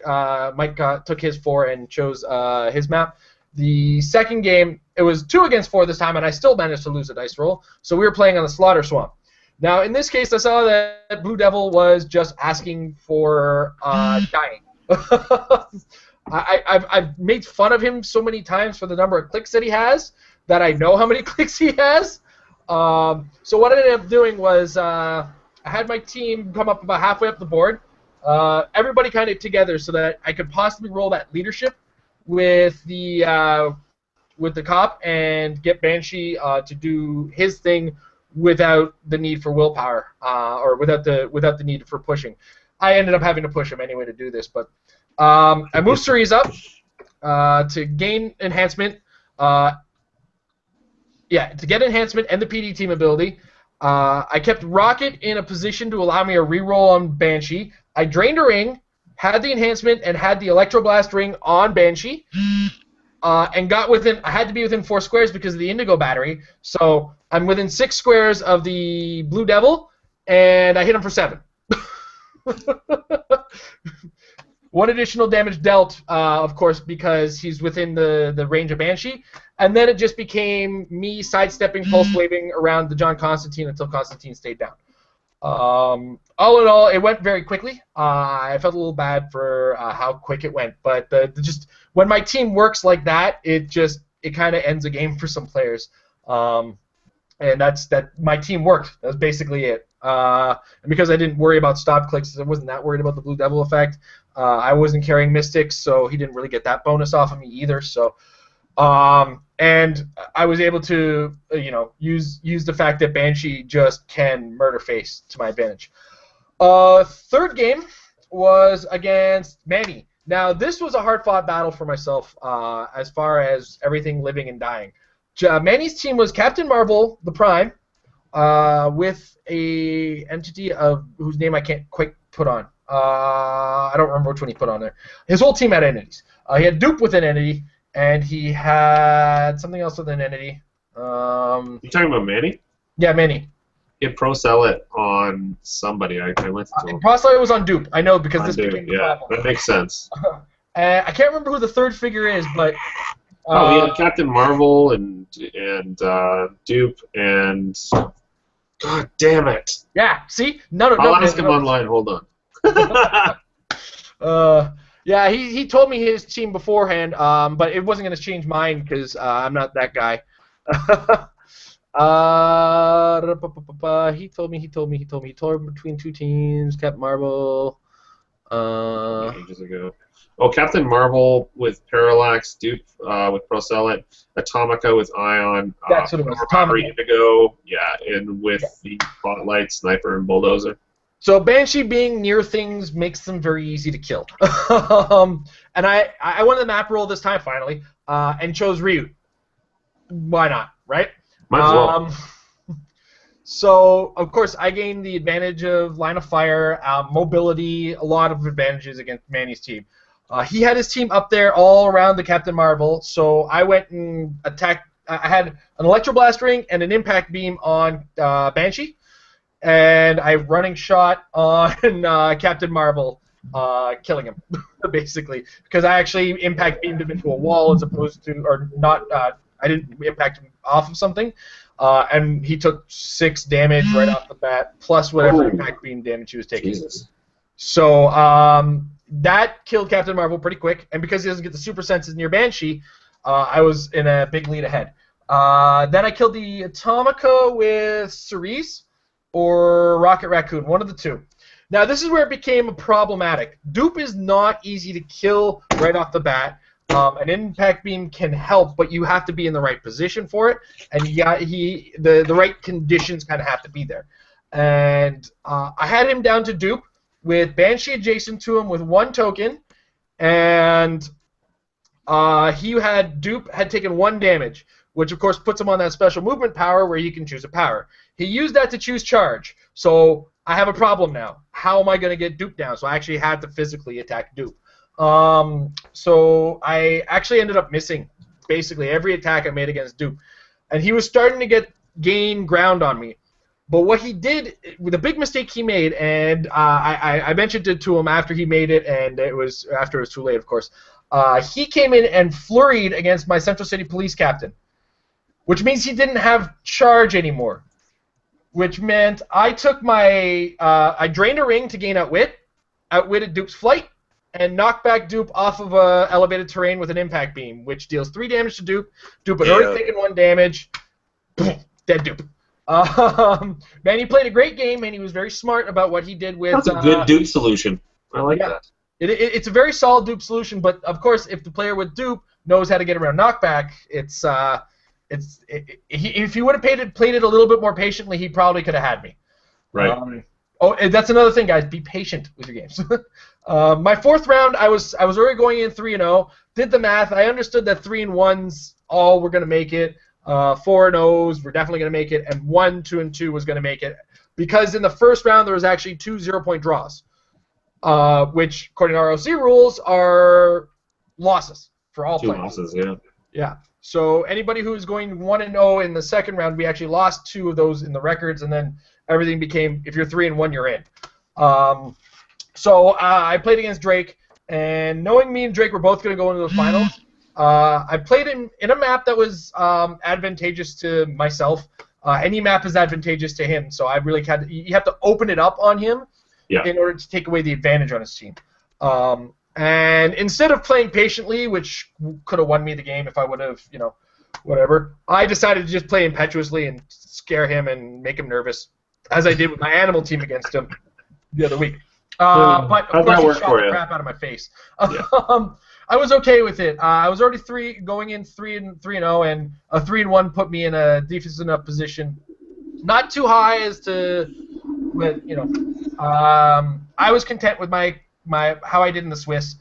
Speaker 1: took his 4 and chose his map. The second game, it was 2 against 4 this time, and I still managed to lose a dice roll. So we were playing on the Slaughter Swamp. Now, in this case, I saw that Blue Devil was just asking for dying. I've made fun of him so many times for the number of clicks that he has that I know how many clicks he has. So what I ended up doing was I had my team come up about halfway up the board, everybody kind of together so that I could possibly roll that leadership with the cop and get Banshee to do his thing without the need for willpower or without the need for pushing. I ended up having to push him anyway to do this, but I moved Cerise up to gain enhancement. To get enhancement and the PD team ability. I kept Rocket in a position to allow me a reroll on Banshee. I drained a ring, had the enhancement, and had the Electroblast ring on Banshee, and got within. I had to be within 4 squares because of the Indigo Battery. So I'm within 6 squares of the Blue Devil, and I hit him for 7. 1 additional damage dealt, of course, because he's within the range of Banshee. And then it just became me sidestepping, pulse waving around the John Constantine until Constantine stayed down. All in all, it went very quickly. I felt a little bad for how quick it went, but just when my team works like that, it kind of ends a game for some players. And that's my team worked. That's basically it. And because I didn't worry about stop clicks, I wasn't that worried about the Blue Devil effect. I wasn't carrying Mystics, so he didn't really get that bonus off of me either. So, and I was able to, use the fact that Banshee just can murder face to my advantage. Third game was against Manny. Now, this was a hard-fought battle for myself as far as everything living and dying. Manny's team was Captain Marvel, the Prime, with a entity of whose name I can't quite put on. I don't remember which one he put on there. His whole team had entities. He had Dupe with an entity, and he had something else with an entity.
Speaker 2: You talking about Manny?
Speaker 1: Yeah, Manny.
Speaker 2: He had Pro Sell It on somebody. I listened to him.
Speaker 1: Pro Sell It was on Dupe. I know because
Speaker 2: On
Speaker 1: this
Speaker 2: Duke,
Speaker 1: became the
Speaker 2: yeah,
Speaker 1: problem.
Speaker 2: that makes sense.
Speaker 1: I can't remember who the third figure is, but
Speaker 2: He had Captain Marvel and Dupe and God damn it!
Speaker 1: yeah. See,
Speaker 2: I'll ask him online. Hold on.
Speaker 1: Yeah, he told me his team beforehand, but it wasn't going to change mine because I'm not that guy. He told me between two teams, Captain Marvel.
Speaker 2: Ages ago. Oh, Captain Marvel with Parallax, Dupe with Procellit, Atomica with Ion,
Speaker 1: That's what it was.
Speaker 2: Armory Indigo, yeah, and with the Spotlight, Sniper, and Bulldozer.
Speaker 1: So Banshee being near things makes them very easy to kill. And I won the map roll this time finally, and chose Ryu. Why not, right?
Speaker 2: Might as well.
Speaker 1: So of course I gained the advantage of line of fire, mobility, a lot of advantages against Manny's team. He had his team up there all around the Captain Marvel, so I went and attacked. I had an Electroblast Ring and an Impact Beam on Banshee, and I running shot on Captain Marvel, killing him, basically, because I actually Impact Beamed him into a wall as opposed to, or not, I didn't impact him off of something, and he took 6 damage right off the bat, plus whatever Impact Beam damage he was taking.
Speaker 2: Jesus.
Speaker 1: So, that killed Captain Marvel pretty quick, and because he doesn't get the super senses near Banshee, I was in a big lead ahead. Then I killed the Atomica with Cerise or Rocket Raccoon, one of the two. Now this is where it became problematic. Dupe is not easy to kill right off the bat. An Impact Beam can help, but you have to be in the right position for it, and the right conditions kind of have to be there. And I had him down to Dupe, with Banshee adjacent to him with 1 token, and Dupe had taken 1 damage, which of course puts him on that special movement power where he can choose a power. He used that to choose charge, so I have a problem now. How am I going to get Dupe down? So I actually had to physically attack Dupe. So I actually ended up missing basically every attack I made against Dupe, and he was starting to gain ground on me. But what he did, the big mistake he made, and I mentioned it to him after he made it, and it was after it was too late, of course. He came in and flurried against my Central City Police captain, which means he didn't have charge anymore. Which meant I took I drained a ring to gain outwitted Dupe's flight, and knocked back Dupe off of elevated terrain with an Impact Beam, which deals 3 damage to Dupe. Dupe had already taken 1 damage. Dead Dupe. Man, he played a great game, and he was very smart about what he did with.
Speaker 2: That's a good Dupe solution. I like that.
Speaker 1: It's a very solid Dupe solution, but of course, if the player with Dupe knows how to get around knockback, if he would have played it a little bit more patiently, he probably could have had me.
Speaker 2: Right.
Speaker 1: And that's another thing, guys. Be patient with your games. My 4th round, I was already going in 3-0. Did the math. I understood that 3-1s all were going to make it. 4-0s were definitely going to make it, and 1, 2, and 2 was going to make it, because in the first round there was actually 2 0-point draws, which according to ROC rules are losses for all
Speaker 2: 2
Speaker 1: players.
Speaker 2: losses, yeah. Yeah.
Speaker 1: So anybody who's going 1-0 in the second round, we actually lost 2 of those in the records, and then everything became, if you're 3-1, you're in. So I played against Drake, and knowing me and Drake were both going to go into the finals, I played in a map that was advantageous to myself. Any map is advantageous to him, so I really you have to open it up on him in order to take away the advantage on his team. And instead of playing patiently, which could have won me the game if I would have, whatever, I decided to just play impetuously and scare him and make him nervous, as I did with my animal team against him the other week. But of course, he shot the crap out of my face. I was okay with it. I was already going in 3-0, and a 3-1 put me in a decent enough position. Not too high as to, but I was content with my how I did in the Swiss.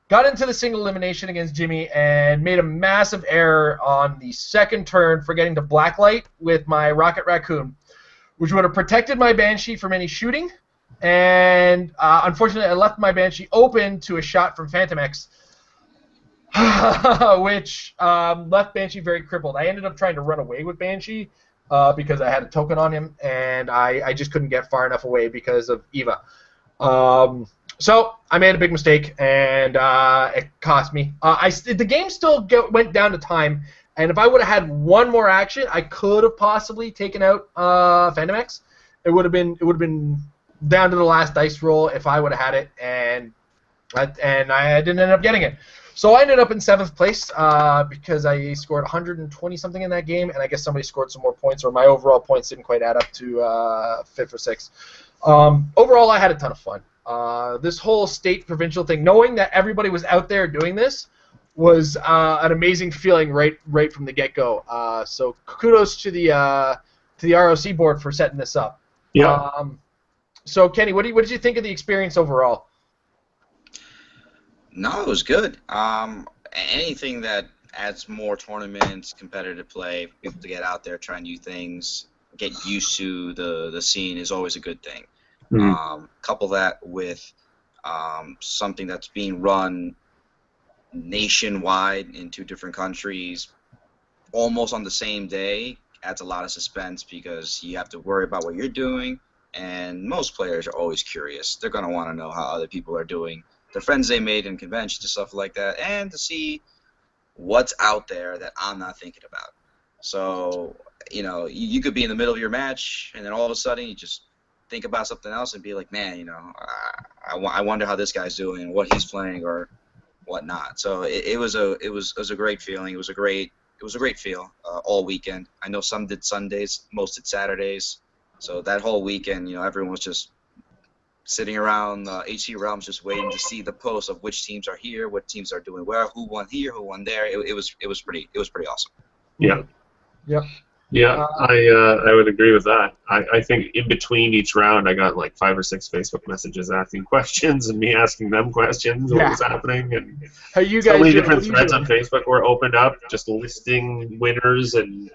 Speaker 1: got into the single elimination against Jimmy and made a massive error on the second turn, forgetting to blacklight with my Rocket Raccoon, which would have protected my Banshee from any shooting. And unfortunately, I left my Banshee open to a shot from Phantom X, which left Banshee very crippled. I ended up trying to run away with Banshee because I had a token on him, and I just couldn't get far enough away because of Eva. So I made a big mistake, and it cost me. The game still went down to time, and if I would have had one more action, I could have possibly taken out Phantom X. It would have been down to the last dice roll if I would have had it, and I didn't end up getting it. So I ended up in 7th place because I scored 120 something in that game, and I guess somebody scored some more points, or my overall points didn't quite add up to 5th or 6th. Overall, I had a ton of fun. This whole state provincial thing, knowing that everybody was out there doing this, was an amazing feeling right from the get-go. So kudos to the ROC board for setting this up.
Speaker 2: Yeah.
Speaker 1: So Kenny, what did you think of the experience overall?
Speaker 3: No, it was good. Anything that adds more tournaments, competitive play, people to get out there, try new things, get used to the scene is always a good thing. Couple that with something that's being run nationwide in 2 different countries, almost on the same day, adds a lot of suspense because you have to worry about what you're doing, and most players are always curious. They're going to want to know how other people are doing, the friends they made in conventions and stuff like that, and to see what's out there that I'm not thinking about. So, you could be in the middle of your match, and then all of a sudden you just think about something else and be like, man, I wonder how this guy's doing, what he's playing, or whatnot. So it was a great feeling. It was a great feel all weekend. I know some did Sundays, most did Saturdays. So that whole weekend, everyone was just sitting around HC Realms, just waiting to see the posts of which teams are here, what teams are doing where, who won here, who won there. It was pretty awesome.
Speaker 2: Yeah.
Speaker 1: Yep.
Speaker 2: Yeah, I would agree with that. I think in between each round, I got like 5 or 6 Facebook messages asking questions and me asking them questions. What was happening? And
Speaker 1: how you
Speaker 2: so
Speaker 1: guys
Speaker 2: many different threads on Facebook were opened up, just listing winners and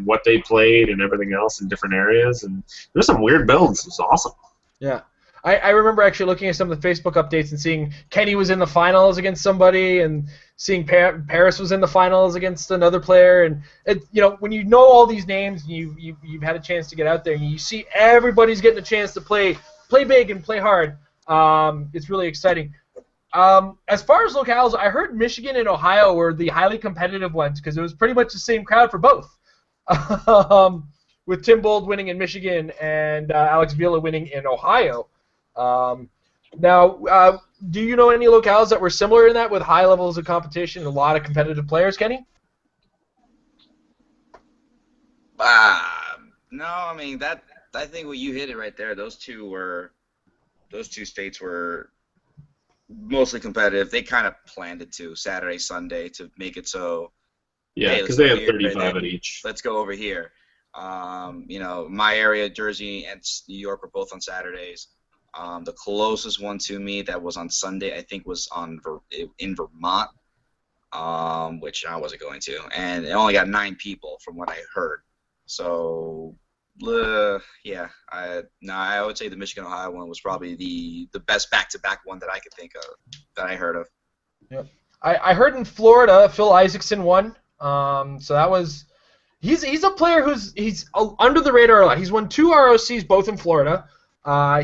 Speaker 2: what they played and everything else in different areas. And there's some weird builds. It was awesome.
Speaker 1: Yeah. I remember actually looking at some of the Facebook updates and seeing Kenny was in the finals against somebody, and seeing Paris was in the finals against another player. And when you know all these names, and you've had a chance to get out there, and you see everybody's getting a chance to play big and play hard. It's really exciting. As far as locales, I heard Michigan and Ohio were the highly competitive ones because it was pretty much the same crowd for both. With Tim Bold winning in Michigan and Alex Vila winning in Ohio. Now, do you know any locales that were similar in that with high levels of competition and a lot of competitive players, Kenny?
Speaker 3: No, I mean I think what you hit it right there. Those two states were mostly competitive. They kind of planned it to Saturday, Sunday to make it so.
Speaker 2: Yeah, because they had 35 at each.
Speaker 3: Let's go over here. My area, Jersey and New York, were both on Saturdays. The closest one to me that was on Sunday, I think, was in Vermont, which I wasn't going to, and it only got 9 people from what I heard. So, I would say the Michigan Ohio one was probably the best back-to-back one that I could think of that I heard of.
Speaker 1: Yep. I heard in Florida, Phil Isaacson won. So that was. He's a player he's under the radar a lot. He's won 2 ROCs, both in Florida.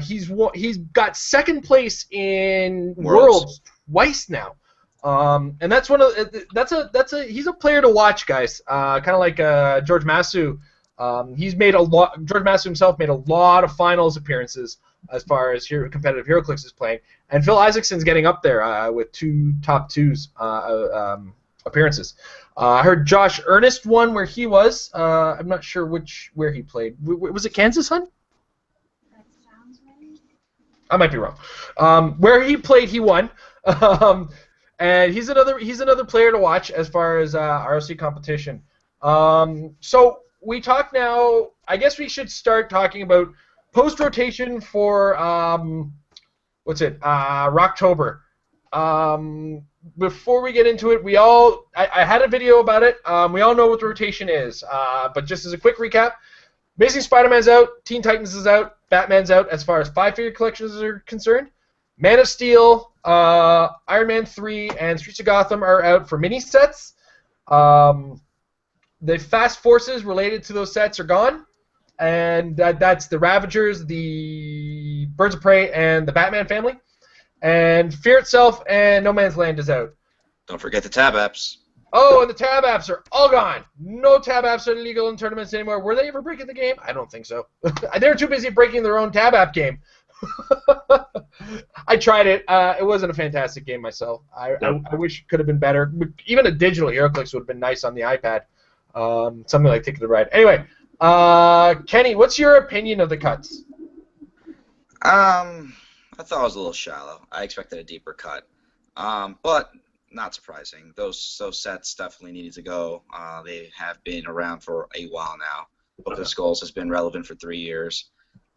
Speaker 1: He's got 2nd place in Worlds twice now, and that's he's a player to watch, guys. Kind of like George Massou. George Massou himself made a lot of finals appearances as far as competitive Heroclix is playing, and Phil Isaacson's getting up there with 2 top 2s appearances. I heard Josh Ernest won where he was. I'm not sure where he played. Was it Kansas, Hun?
Speaker 4: That sounds right.
Speaker 1: I might be wrong. Where he played, he won. And he's another player to watch as far as ROC competition. So we talk now. I guess we should start talking about post rotation for roctober. Before we get into it, I had a video about it. We all know what the rotation is. But just as a quick recap, Amazing Spider-Man's out, Teen Titans is out, Batman's out as far as 5-figure collections are concerned. Man of Steel, Iron Man 3, and Streets of Gotham are out for mini sets. The Fast Forces related to those sets are gone. And that's the Ravagers, the Birds of Prey, and the Batman family. And Fear Itself and No Man's Land is out.
Speaker 3: Don't forget the tab apps.
Speaker 1: Oh, and the tab apps are all gone. No tab apps are illegal in tournaments anymore. Were they ever breaking the game? I don't think so. They were too busy breaking their own tab app game. I tried it. It wasn't a fantastic game myself. I wish it could have been better. Even a digital Heroclix would have been nice on the iPad. Something like Ticket to the Ride. Anyway, Kenny, what's your opinion of the cuts?
Speaker 3: I thought it was a little shallow. I expected a deeper cut. But not surprising. Those sets definitely needed to go. They have been around for a while now. Book of Skulls has been relevant for 3 years.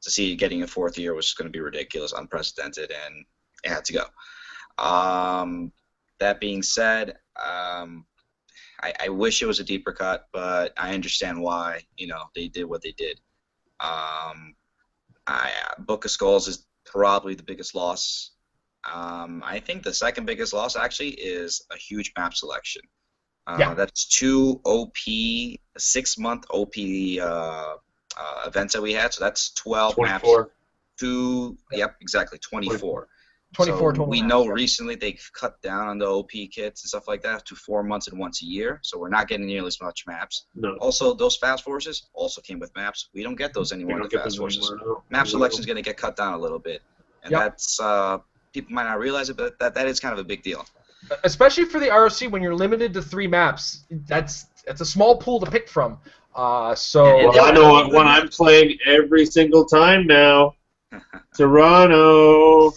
Speaker 3: To see it getting a 4th year was going to be ridiculous, unprecedented, and it had to go. That being said, I wish it was a deeper cut, but I understand why they did what they did. Book of Skulls is probably the biggest loss. I think the second biggest loss actually is a huge map selection. That's 2 OP, 6-month OP events that we had, so that's 12
Speaker 2: 24.
Speaker 3: maps. Yep, exactly, 24.
Speaker 1: 24
Speaker 3: so
Speaker 1: total
Speaker 3: we
Speaker 1: maps,
Speaker 3: know
Speaker 1: yeah.
Speaker 3: recently they've cut down on the OP kits and stuff like that to 4 months and once a year, so we're not getting nearly as much maps.
Speaker 2: No.
Speaker 3: Also, those Fast Forces also came with maps. We don't get those anymore in the Fast Forces. Map selection is going to get cut down a little bit, and that's people might not realize it, but that is kind of a big deal.
Speaker 1: Especially for the ROC, when you're limited to 3 maps, it's a small pool to pick from.
Speaker 2: I know what I'm playing every single time now. Toronto.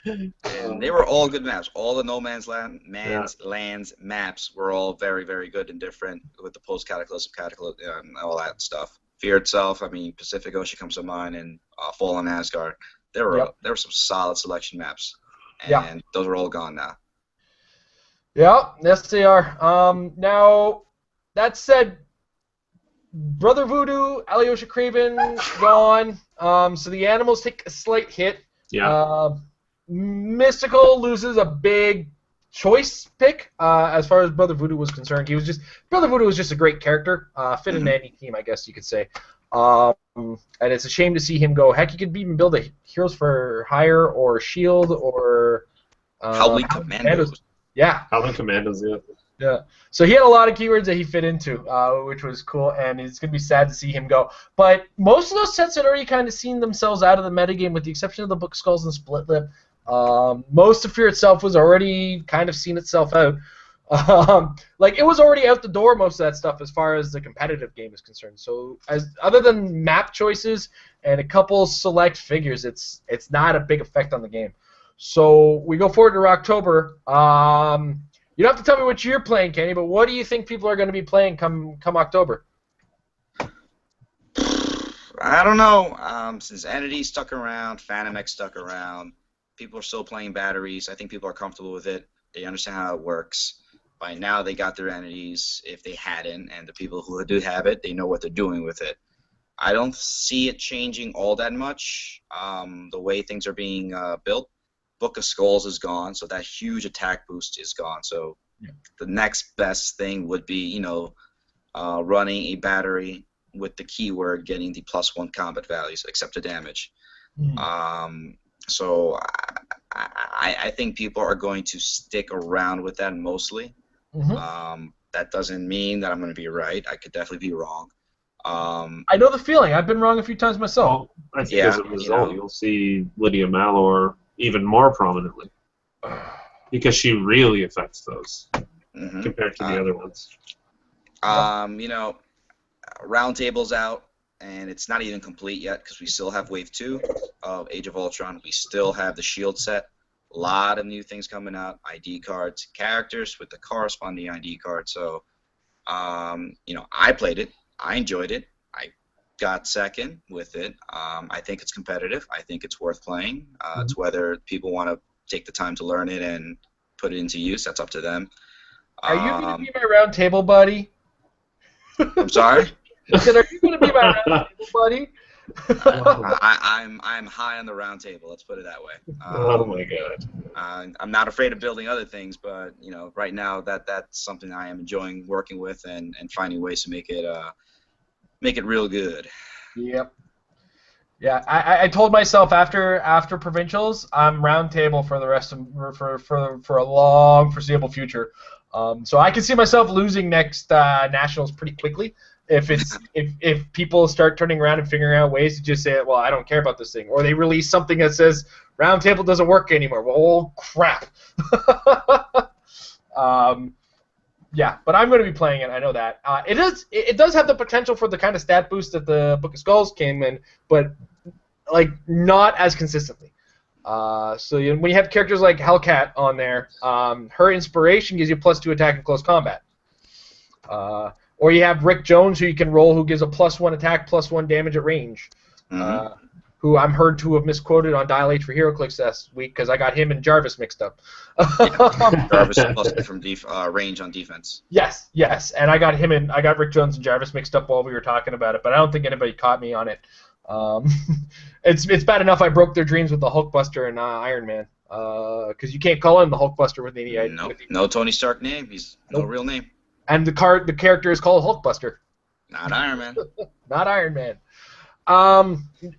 Speaker 3: And they were all good maps. All the No Man's Lands maps were all very, very good and different with the post-cataclysm, and all that stuff. Fear Itself, Pacific Ocean comes to mind, and Fallen Asgard. There were some solid selection maps, and those are all gone now.
Speaker 1: Yeah, yes they are. Now, that said, Brother Voodoo, Alyosha Craven, gone. So the animals take a slight hit.
Speaker 2: Yeah.
Speaker 1: Mystical loses a big choice pick as far as Brother Voodoo was concerned. Brother Voodoo was just a great character, fit in any team, I guess you could say. And it's a shame to see him go. Heck, you could even build a Heroes for Hire or Shield or
Speaker 3: Howling Commandos.
Speaker 1: Yeah.
Speaker 2: Howling Commandos, yeah.
Speaker 1: Yeah. So he had a lot of keywords that he fit into, which was cool, and it's going to be sad to see him go. But most of those sets had already kind of seen themselves out of the metagame, with the exception of the Book of Skulls and Split Lip. Most of Fear Itself was already kind of seen itself out. It was already out the door, most of that stuff, as far as the competitive game is concerned. So, other than map choices and a couple select figures, it's not a big effect on the game. So we go forward to Roctober. You don't have to tell me what you're playing, Kenny, but what do you think people are going to be playing come October?
Speaker 3: I don't know. Since Entity stuck around, Phantom X stuck around, people are still playing batteries. I think people are comfortable with it. They understand how it works. By now, they got their entities if they hadn't, and the people who do have it, they know what they're doing with it. I don't see it changing all that much. The way things are being built. Book of Skulls is gone, so that huge attack boost is gone. So the next best thing would be, running a battery with the keyword getting the +1 combat values, except the damage. So I think people are going to stick around with that mostly. That doesn't mean that I'm going to be right. I could definitely be wrong.
Speaker 1: I know the feeling. I've been wrong a few times myself.
Speaker 2: Well, I think as a result, you'll see Lydia Malor even more prominently, because she really affects those compared to the other ones.
Speaker 3: Roundtable's out, and it's not even complete yet because we still have Wave 2 of Age of Ultron. We still have the Shield set. A lot of new things coming out, ID cards, characters with the corresponding ID card. So, I played it. I enjoyed it. I got second with it. I think it's competitive. I think it's worth playing. It's whether people want to take the time to learn it and put it into use. That's up to them.
Speaker 1: Are you going to be my round table buddy?
Speaker 3: I'm sorry?
Speaker 1: I said, are you going to be my round table buddy?
Speaker 3: I'm high on the round table. Let's put it that way.
Speaker 2: Oh my god.
Speaker 3: I'm not afraid of building other things, but right now that's something I am enjoying working with and finding ways to make it real good.
Speaker 1: Yep. Yeah, I told myself after Provincials, I'm round table for the rest of for a long foreseeable future. So I can see myself losing next Nationals pretty quickly if people start turning around and figuring out ways to just say, well, I don't care about this thing, or they release something that says round table doesn't work anymore. Well, oh crap. Yeah, but I'm going to be playing it. I know that. It does have the potential for the kind of stat boost that the Book of Skulls came in, but like not as consistently. So when you have characters like Hellcat on there, her inspiration gives you +2 attack in close combat. Or you have Rick Jones, who you can roll, who gives a +1 attack, +1 damage at range. Who I'm heard to have misquoted on Dial H for Heroclix last week because I got him and Jarvis mixed up.
Speaker 3: Jarvis +2 from range on defense.
Speaker 1: Yes, and I got Rick Jones and Jarvis mixed up while we were talking about it, but I don't think anybody caught me on it. It's bad enough I broke their dreams with the Hulkbuster and Iron Man, because you can't call him the Hulkbuster with any.
Speaker 3: No Tony Stark name. He's no real name.
Speaker 1: And the character is called Hulkbuster.
Speaker 3: Not Iron Man.
Speaker 1: Not Iron Man.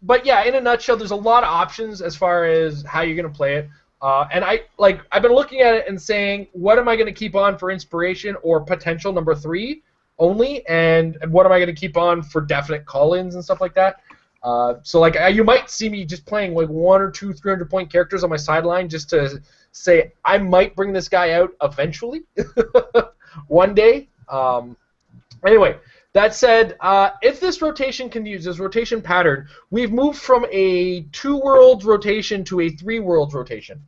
Speaker 1: But yeah, in a nutshell, there's a lot of options as far as how you're gonna play it. And I've been looking at it and saying, what am I gonna keep on for inspiration or potential number 3 only, and what am I gonna keep on for definite call-ins and stuff like that. So like you might see me just playing like 1 or 2 300-point characters on my sideline just to say I might bring this guy out eventually, one day. Anyway. That said, if this rotation continues, this rotation pattern, we've moved from a 2-world rotation to a 3-world rotation,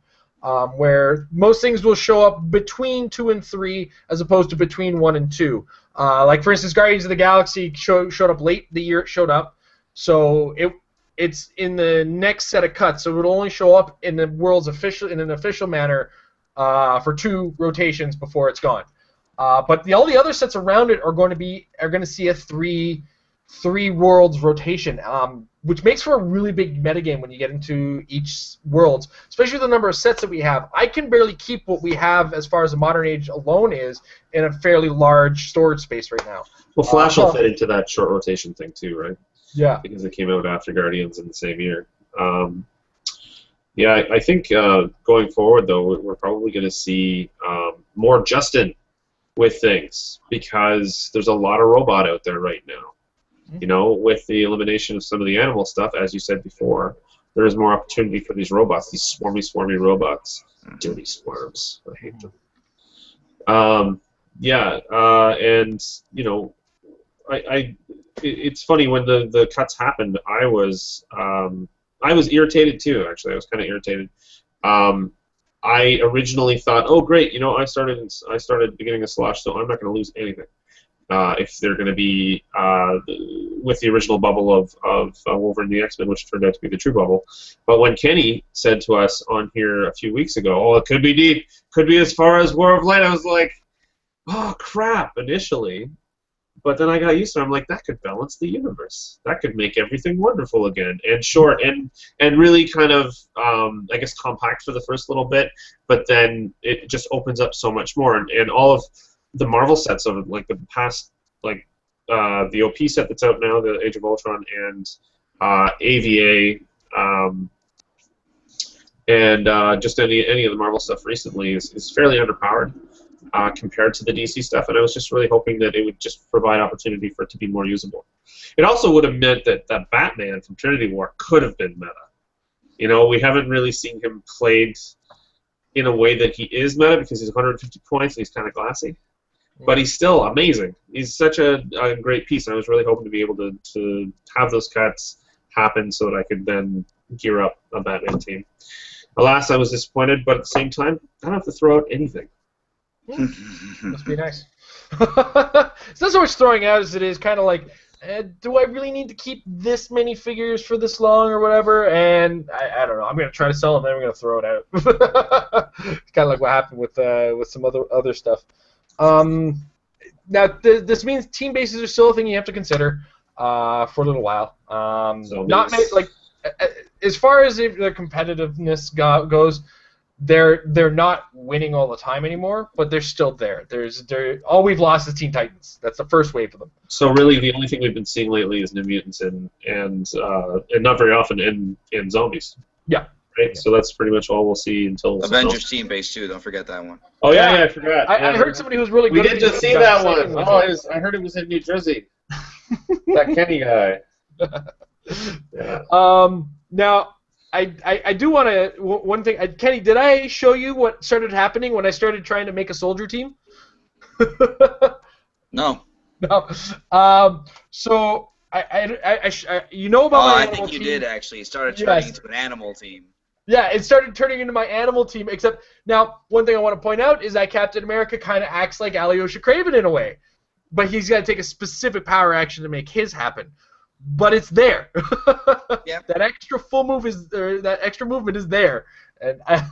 Speaker 1: where most things will show up between 2 and 3 as opposed to between 1 and 2. Like, for instance, Guardians of the Galaxy showed up late the year it showed up, so it's in the next set of cuts, so it would only show up in the world's in an official manner for 2 rotations before it's gone. But all the other sets around it are going to see a 3 worlds rotation, which makes for a really big metagame when you get into each worlds, especially the number of sets that we have. I can barely keep what we have as far as the Modern Age alone is in a fairly large storage space right now.
Speaker 2: Well, Flash will fit into that short rotation thing too, right?
Speaker 1: Yeah.
Speaker 2: Because it came out after Guardians in the same year. Yeah, I think going forward though, we're probably going to see more Justin with things, because there's a lot of robot out there right now. You know, with the elimination of some of the animal stuff, as you said before, there is more opportunity for these robots, these swarmy robots. Dirty swarms. I hate them. And, you know, it's funny, when the cuts happened, I was irritated too, actually. I was kind of irritated. I originally thought, oh great, you know, I started beginning a slosh, so I'm not going to lose anything. If they're going to be with the original bubble of Wolverine the X-Men, which turned out to be the true bubble. But when Kenny said to us on here a few weeks ago, oh, it could be deep, could be as far as War of Light, I was like, oh crap, initially. But then I got used to it. I'm like, that could balance the universe. That could make everything wonderful again, and short, and really kind of, I guess, compact for the first little bit. But then it just opens up so much more, and all of the Marvel sets of like the past, like the OP set that's out now, the Age of Ultron, and AVA, and just any of the Marvel stuff recently is fairly underpowered. Compared to the DC stuff, and I was just really hoping that it would just provide opportunity for it to be more usable. It also would have meant that Batman from Trinity War could have been meta. You know, we haven't really seen him played in a way that he is meta, because he's 150 points and he's kind of glassy. But he's still amazing. He's such a great piece, and I was really hoping to be able to have those cuts happen so that I could then gear up a Batman team. Alas, I was disappointed, but at the same time, I don't have to throw out anything.
Speaker 1: Must be nice. It's not so much throwing out as it is kind of like, do I really need to keep this many figures for this long or whatever? And I don't know. I'm gonna try to sell them, then I'm gonna throw it out. It's kind of like what happened with some other stuff. Now this means team bases are still a thing you have to consider for a little while. As far as the competitiveness goes, they're not winning all the time anymore, but they're still there. All we've lost is Teen Titans. That's the first wave of them.
Speaker 2: So really, the only thing we've been seeing lately is New Mutants and not very often in zombies.
Speaker 1: Yeah.
Speaker 2: Right. Yeah. So that's pretty much all we'll see until
Speaker 3: Avengers Team Base 2. Don't forget that one.
Speaker 2: Oh yeah, I forgot.
Speaker 1: I heard somebody who was really good.
Speaker 2: We did just see that one. I heard it was in New Jersey. That Kenny guy.
Speaker 1: Yeah. Now, I do want to one thing. Kenny, did I show you what started happening when I started trying to make a soldier team?
Speaker 3: No.
Speaker 1: No. So you know about my
Speaker 3: I
Speaker 1: animal
Speaker 3: think you
Speaker 1: team?
Speaker 3: did actually. It started turning into an animal team.
Speaker 1: Yeah, it started turning into my animal team. Except now, one thing I want to point out is that Captain America kind of acts like Alyosha Craven in a way, but he's got to take a specific power action to make his happen. But it's there.
Speaker 3: Yeah.
Speaker 1: That extra that extra movement is there, and I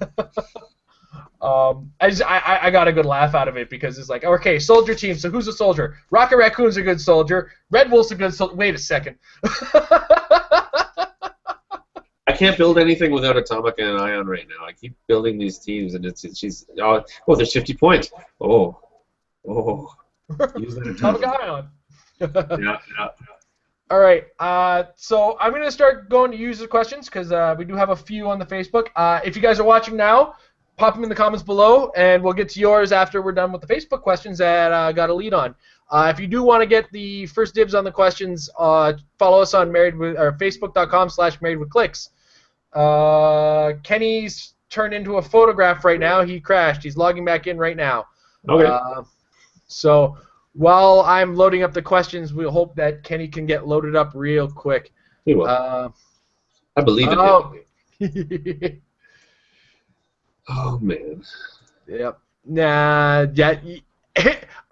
Speaker 1: got a good laugh out of it because it's like, okay, soldier team. So who's a soldier? Rocket Raccoon's a good soldier. Red Wolf's a good soldier. Wait a second.
Speaker 2: I can't build anything without Atomica and Ion right now. I keep building these teams, and there's 50 points. Oh. Use that
Speaker 1: Atomica Ion.
Speaker 2: Yeah.
Speaker 1: All right, so I'm going to start going to user questions because we do have a few on the Facebook. If you guys are watching now, pop them in the comments below, and we'll get to yours after we're done with the Facebook questions that I got a lead on. If you do want to get the first dibs on the questions, follow us on Facebook.com/marriedwithclicks. Kenny's turned into a photograph right now. He crashed. He's logging back in right now.
Speaker 2: Okay.
Speaker 1: So while I'm loading up the questions, we'll hope that Kenny can get loaded up real quick.
Speaker 2: He will. I believe in him. Oh, man.
Speaker 1: Yep. Nah, yeah.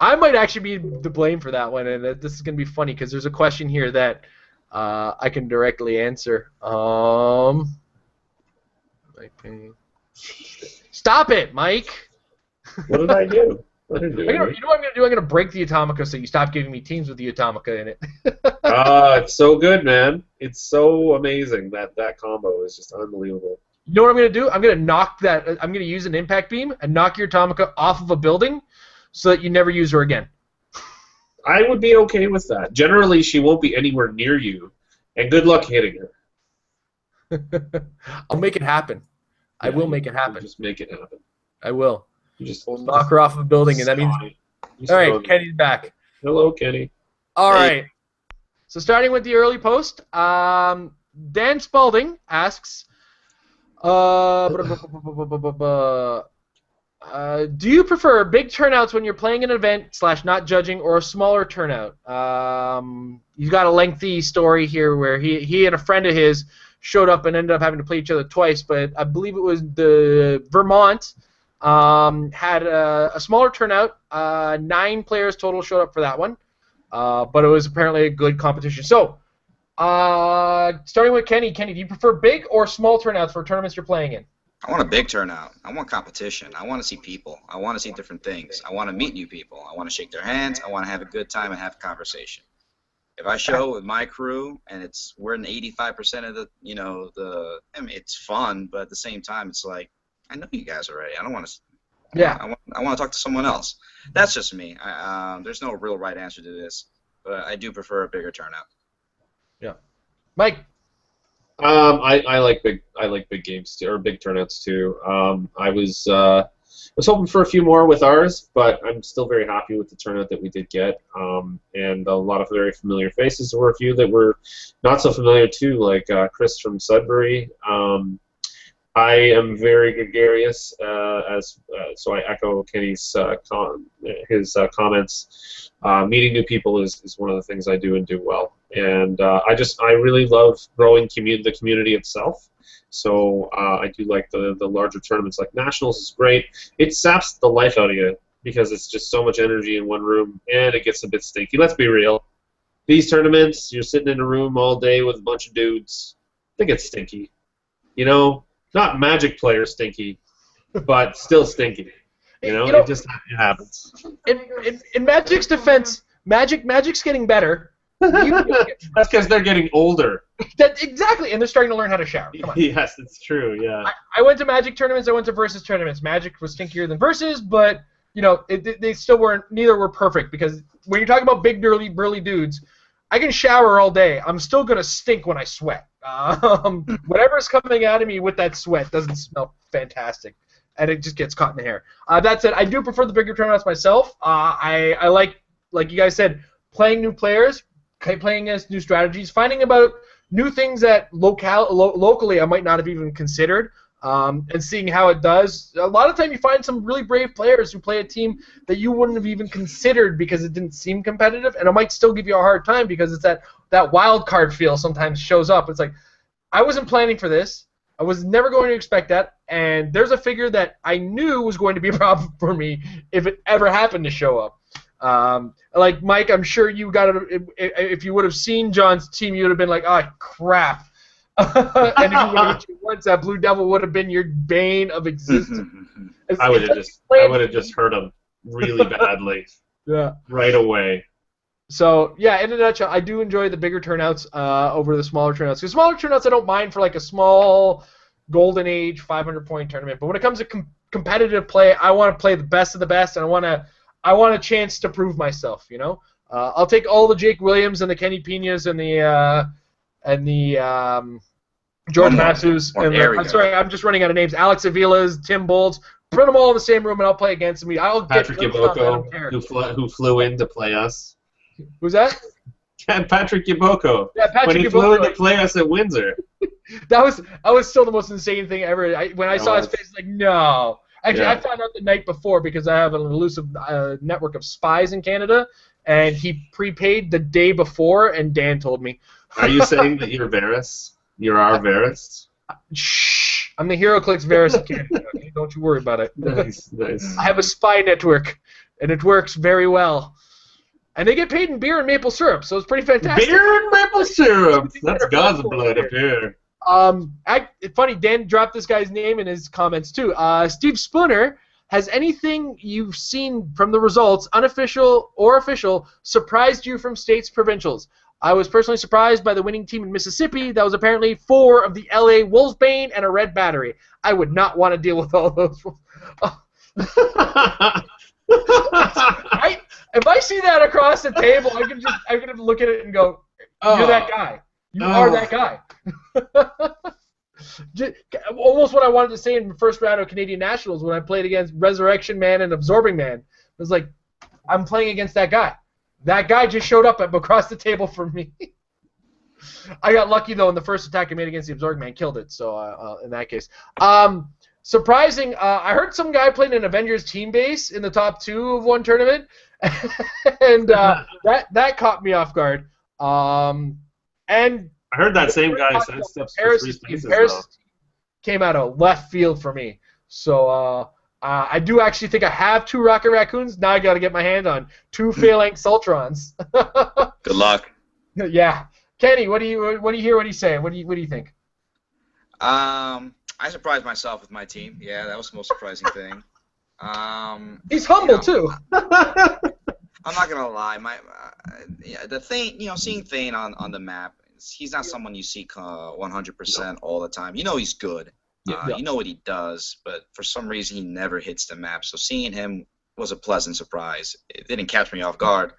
Speaker 1: I might actually be to blame for that one, and this is going to be funny because there's a question here that I can directly answer. Stop it, Mike!
Speaker 2: What did I do? You know what I'm
Speaker 1: going to do? I'm going to break the Atomica so you stop giving me teams with the Atomica in it.
Speaker 2: It's so good, man. It's so amazing. That combo is just unbelievable.
Speaker 1: You know what I'm going to do? I'm going to knock that. I'm going to use an impact beam and knock your Atomica off of a building so that you never use her again.
Speaker 2: I would be okay with that. Generally, she won't be anywhere near you, and good luck hitting her.
Speaker 1: I'll make it happen. I will make it happen.
Speaker 2: Just make it happen.
Speaker 1: I will.
Speaker 2: We'll
Speaker 1: knock her off of a building, and that means... All right, Kenny's back.
Speaker 2: Hello, Kenny.
Speaker 1: All right. So starting with the early post, Dan Spalding asks, do you prefer big turnouts when you're playing an event / not judging, or a smaller turnout? You've got a lengthy story here where he and a friend of his showed up and ended up having to play each other twice, but I believe it was the Vermont had a smaller turnout. 9 players total showed up for that one, but it was apparently a good competition. So, starting with Kenny. Kenny, do you prefer big or small turnouts for tournaments you're playing in?
Speaker 3: I want a big turnout. I want competition. I want to see people. I want to see different things. I want to meet new people. I want to shake their hands. I want to have a good time and have a conversation. If I show with my crew and we're in 85% of it's fun, but at the same time, it's like, I know you guys already. I don't want to. Yeah. I want to talk to someone else. That's just me. There's no real right answer to this, but I do prefer a bigger turnout.
Speaker 1: Yeah, Mike.
Speaker 2: I like big games too, or big turnouts too. I was hoping for a few more with ours, but I'm still very happy with the turnout that we did get. And a lot of very familiar faces. There were a few that were not so familiar too, like Chris from Sudbury. I am very gregarious, so I echo Kenny's comments. Meeting new people is one of the things I do and do well, and I really love growing the community itself. So I do like the larger tournaments, like Nationals is great. It saps the life out of you because it's just so much energy in one room, and it gets a bit stinky. Let's be real. these tournaments, you're sitting in a room all day with a bunch of dudes. I think it's stinky. You know, not Magic player stinky, but still stinky. You know, it just it happens.
Speaker 1: In Magic's defense, Magic's getting better.
Speaker 2: That's because they're getting older.
Speaker 1: Exactly, and they're starting to learn how to shower. Come on.
Speaker 2: Yes, it's true. Yeah.
Speaker 1: I went to Magic tournaments. I went to Versus tournaments. Magic was stinkier than Versus, but you know they still weren't. Neither were perfect because when you're talking about big, burly dudes, I can shower all day. I'm still gonna stink when I sweat. Whatever's coming out of me with that sweat doesn't smell fantastic, and it just gets caught in the hair. That said, I do prefer the bigger turnouts myself. I like you guys said, playing new players, playing against new strategies, finding about new things that locally I might not have even considered, and seeing how it does. A lot of time you find some really brave players who play a team that you wouldn't have even considered because it didn't seem competitive, and it might still give you a hard time because it's that wild card feel sometimes shows up. It's like, I wasn't planning for this. I was never going to expect that, and there's a figure that I knew was going to be a problem for me if it ever happened to show up. Like Mike, I'm sure you got it. If you would have seen John's team, you would have been like, "Oh crap!" And if you would have hit you once, that Blue Devil would have been your bane of existence.
Speaker 2: I would have just hurt him really badly.
Speaker 1: Yeah.
Speaker 2: Right away.
Speaker 1: So yeah, in a nutshell, I do enjoy the bigger turnouts over the smaller turnouts. Because smaller turnouts, I don't mind for like a small Golden Age 500-point tournament. But when it comes to competitive play, I want to play the best of the best, and I want a chance to prove myself. You know, I'll take all the Jake Williams and the Kenny Pinas and the George Massus. I'm sorry, I'm just running out of names. Alex Avila's, Tim Bolts. Put them all in the same room, and I'll play against them. I'll get
Speaker 2: Patrick Yaboko, who flew in to play us.
Speaker 1: Who's that?
Speaker 2: Patrick Yaboko.
Speaker 1: Yeah, Patrick
Speaker 2: when he flew in to play us at Windsor.
Speaker 1: that was still the most insane thing ever. When I saw his face, like, no. Actually, I found out the night before because I have an elusive network of spies in Canada, and he prepaid the day before, and Dan told me.
Speaker 2: Are you saying that you're Varys? You're our Varys?
Speaker 1: Shh. I'm the Heroclix Varys of Canada. Okay? Don't you worry about it.
Speaker 2: Nice.
Speaker 1: I have a spy network, and it works very well. And they get paid in beer and maple syrup, so it's pretty fantastic.
Speaker 2: Beer and maple syrup. That's God's blood up here.
Speaker 1: It's funny, Dan dropped this guy's name in his comments too. Steve Spooner, has anything you've seen from the results, unofficial or official, surprised you from states provincials? I was personally surprised by the winning team in Mississippi. That was apparently 4 of the LA Wolfsbane and a red battery. I would not want to deal with all those. If I see that across the table, I can look at it and go, "You're that guy. You are that guy." Almost what I wanted to say in the first round of Canadian Nationals when I played against Resurrection Man and Absorbing Man. It was like, I'm playing against that guy. That guy just showed up across the table for me. I got lucky, though, in the first attack I made against the Absorbing Man, killed it, so in that case. Surprising, I heard some guy played an Avengers team base in the top 2 of one tournament, and that caught me off guard. And
Speaker 2: I heard that same guy sidesteps for 3 spaces,
Speaker 1: Paris came out of left field for me. So I do actually think I have 2 Rocket Raccoons. Now I got to get my hand on 2 Phalanx Ultrons.
Speaker 3: Good luck.
Speaker 1: Yeah, Kenny, what do you hear? What do you say? What do you think?
Speaker 3: I surprised myself with my team. Yeah, that was the most surprising thing.
Speaker 1: He's humble too.
Speaker 3: I'm not gonna lie. The thing, seeing Thane on the map, he's not someone you see 100% all the time. You know he's good. You know what he does, but for some reason he never hits the map. So seeing him was a pleasant surprise. It didn't catch me off guard,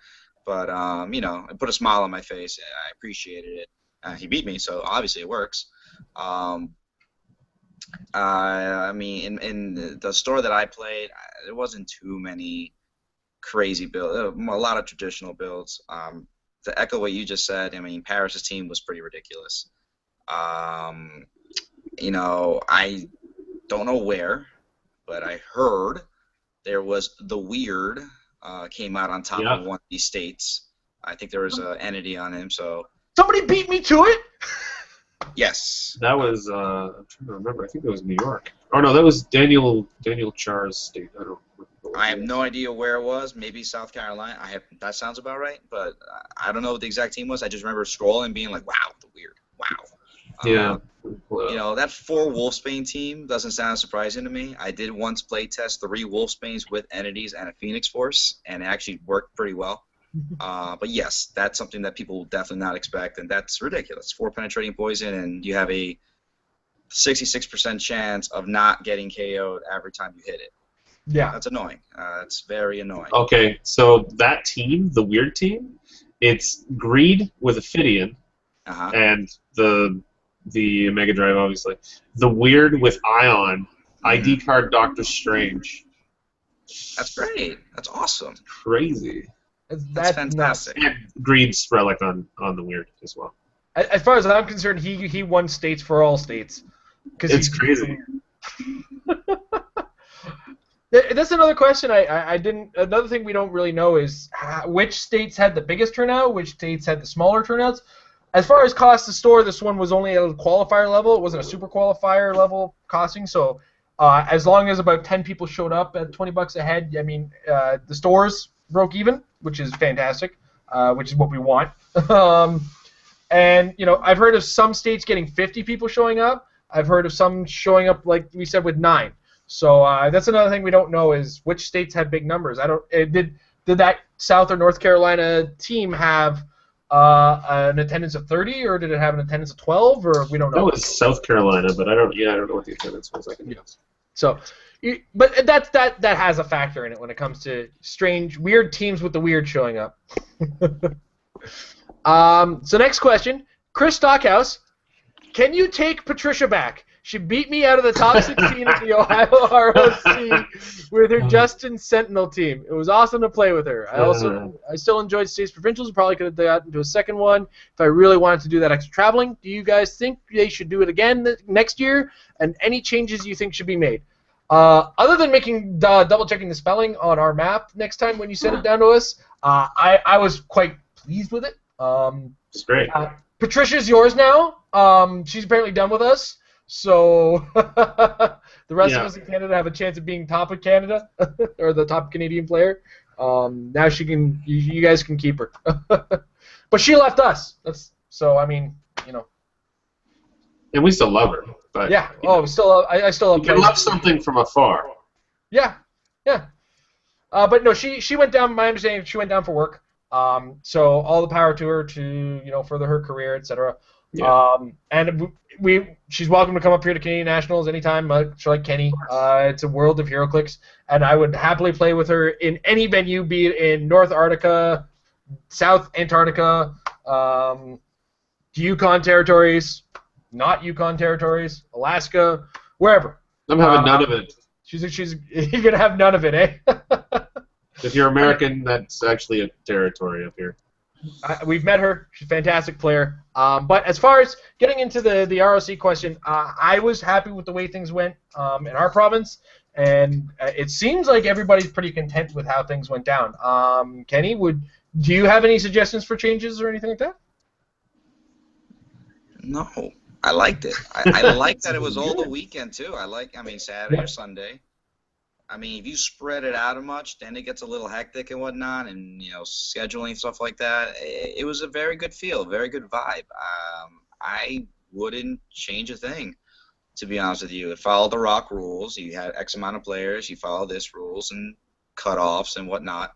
Speaker 3: but it put a smile on my face. I appreciated it. He beat me, so obviously it works. I mean, in the store that I played, there wasn't too many crazy builds. A lot of traditional builds. To echo what you just said, I mean, Paris's team was pretty ridiculous. I don't know where, but I heard there was the Weird came out on top of one of these states. I think there was an entity on him. So
Speaker 1: somebody beat me to it.
Speaker 3: Yes.
Speaker 2: That was I'm trying to remember. I think that was New York. Oh no, that was Daniel Char's state. I don't remember.
Speaker 3: I have no idea where it was. Maybe South Carolina. That sounds about right, but I don't know what the exact team was. I just remember scrolling and being like, wow, the weird. Wow.
Speaker 2: Yeah.
Speaker 3: That 4 Wolfsbane team doesn't sound surprising to me. I did once play test 3 Wolfsbanes with entities and a Phoenix Force, and it actually worked pretty well. But yes, that's something that people will definitely not expect, and that's ridiculous. 4 penetrating poison, and you have a 66% chance of not getting KO'd every time you hit it.
Speaker 1: Yeah.
Speaker 3: That's annoying. It's very annoying.
Speaker 2: Okay, so that team, the weird team, it's Greed with Ophidian, and the Mega Drive, obviously. The weird with Ion, ID card Doctor Strange.
Speaker 3: That's great. That's awesome.
Speaker 2: Crazy.
Speaker 3: That's fantastic.
Speaker 2: And Greed's relic on the weird as well.
Speaker 1: As far as I'm concerned, he won states for all states.
Speaker 2: It's crazy.
Speaker 1: That's another question I didn't. Another thing we don't really know is which states had the biggest turnout, which states had the smaller turnouts. As far as cost to store, this one was only at a qualifier level. It wasn't a super qualifier level costing. So as long as about 10 people showed up at $20 a head, I mean, the stores broke even, which is fantastic, which is what we want. And I've heard of some states getting 50 people showing up. I've heard of some showing up, like we said, with 9. So that's another thing we don't know is which states had big numbers. Did that South or North Carolina team have an attendance of 30, or did it have an attendance of 12, or we don't know?
Speaker 2: That was South Carolina, but I don't know what the attendance was. I can guess.
Speaker 1: So, but that has a factor in it when it comes to strange, weird teams with the weird showing up. So next question, Chris Stockhouse, can you take Patricia back? She beat me out of the top 16 of the Ohio ROC with her Justin Sentinel team. It was awesome to play with her. I still enjoyed States Provincials. Probably could have gotten into a second one if I really wanted to do that extra traveling. Do you guys think they should do it again next year? And any changes you think should be made? Other than making double checking the spelling on our map next time when you send it down to us, I was quite pleased with it.
Speaker 2: It's great.
Speaker 1: Patricia's yours now. She's apparently done with us. So the rest of us in Canada have a chance of being top of Canada or the top Canadian player. Now she can. You guys can keep her. But she left us. I mean.
Speaker 2: And we still love her. But
Speaker 1: yeah. Oh, I still love.
Speaker 2: You can love something from afar.
Speaker 1: Yeah. Yeah. But no, she went down. My understanding, she went down for work. So all the power to her to further her career, etc. Yeah. And she's welcome to come up here to Canadian Nationals anytime, much like Kenny. It's a world of Heroclix, and I would happily play with her in any venue, be it in North Antarctica, South Antarctica, Yukon territories, not Yukon territories, Alaska, wherever.
Speaker 2: I'm having none of it.
Speaker 1: You're gonna have none of it, eh?
Speaker 2: If you're American, that's actually a territory up here.
Speaker 1: We've met her. She's a fantastic player. But as far as getting into the ROC question, I was happy with the way things went in our province, and it seems like everybody's pretty content with how things went down. Kenny, do you have any suggestions for changes or anything like that?
Speaker 3: No, I liked it. I liked that it was all the weekend too. Saturday or Sunday. I mean, if you spread it out much, then it gets a little hectic and whatnot, and scheduling stuff like that. It was a very good feel, very good vibe. I wouldn't change a thing, to be honest with you. It followed the Rock rules. You had X amount of players. You follow this rules and cutoffs and whatnot.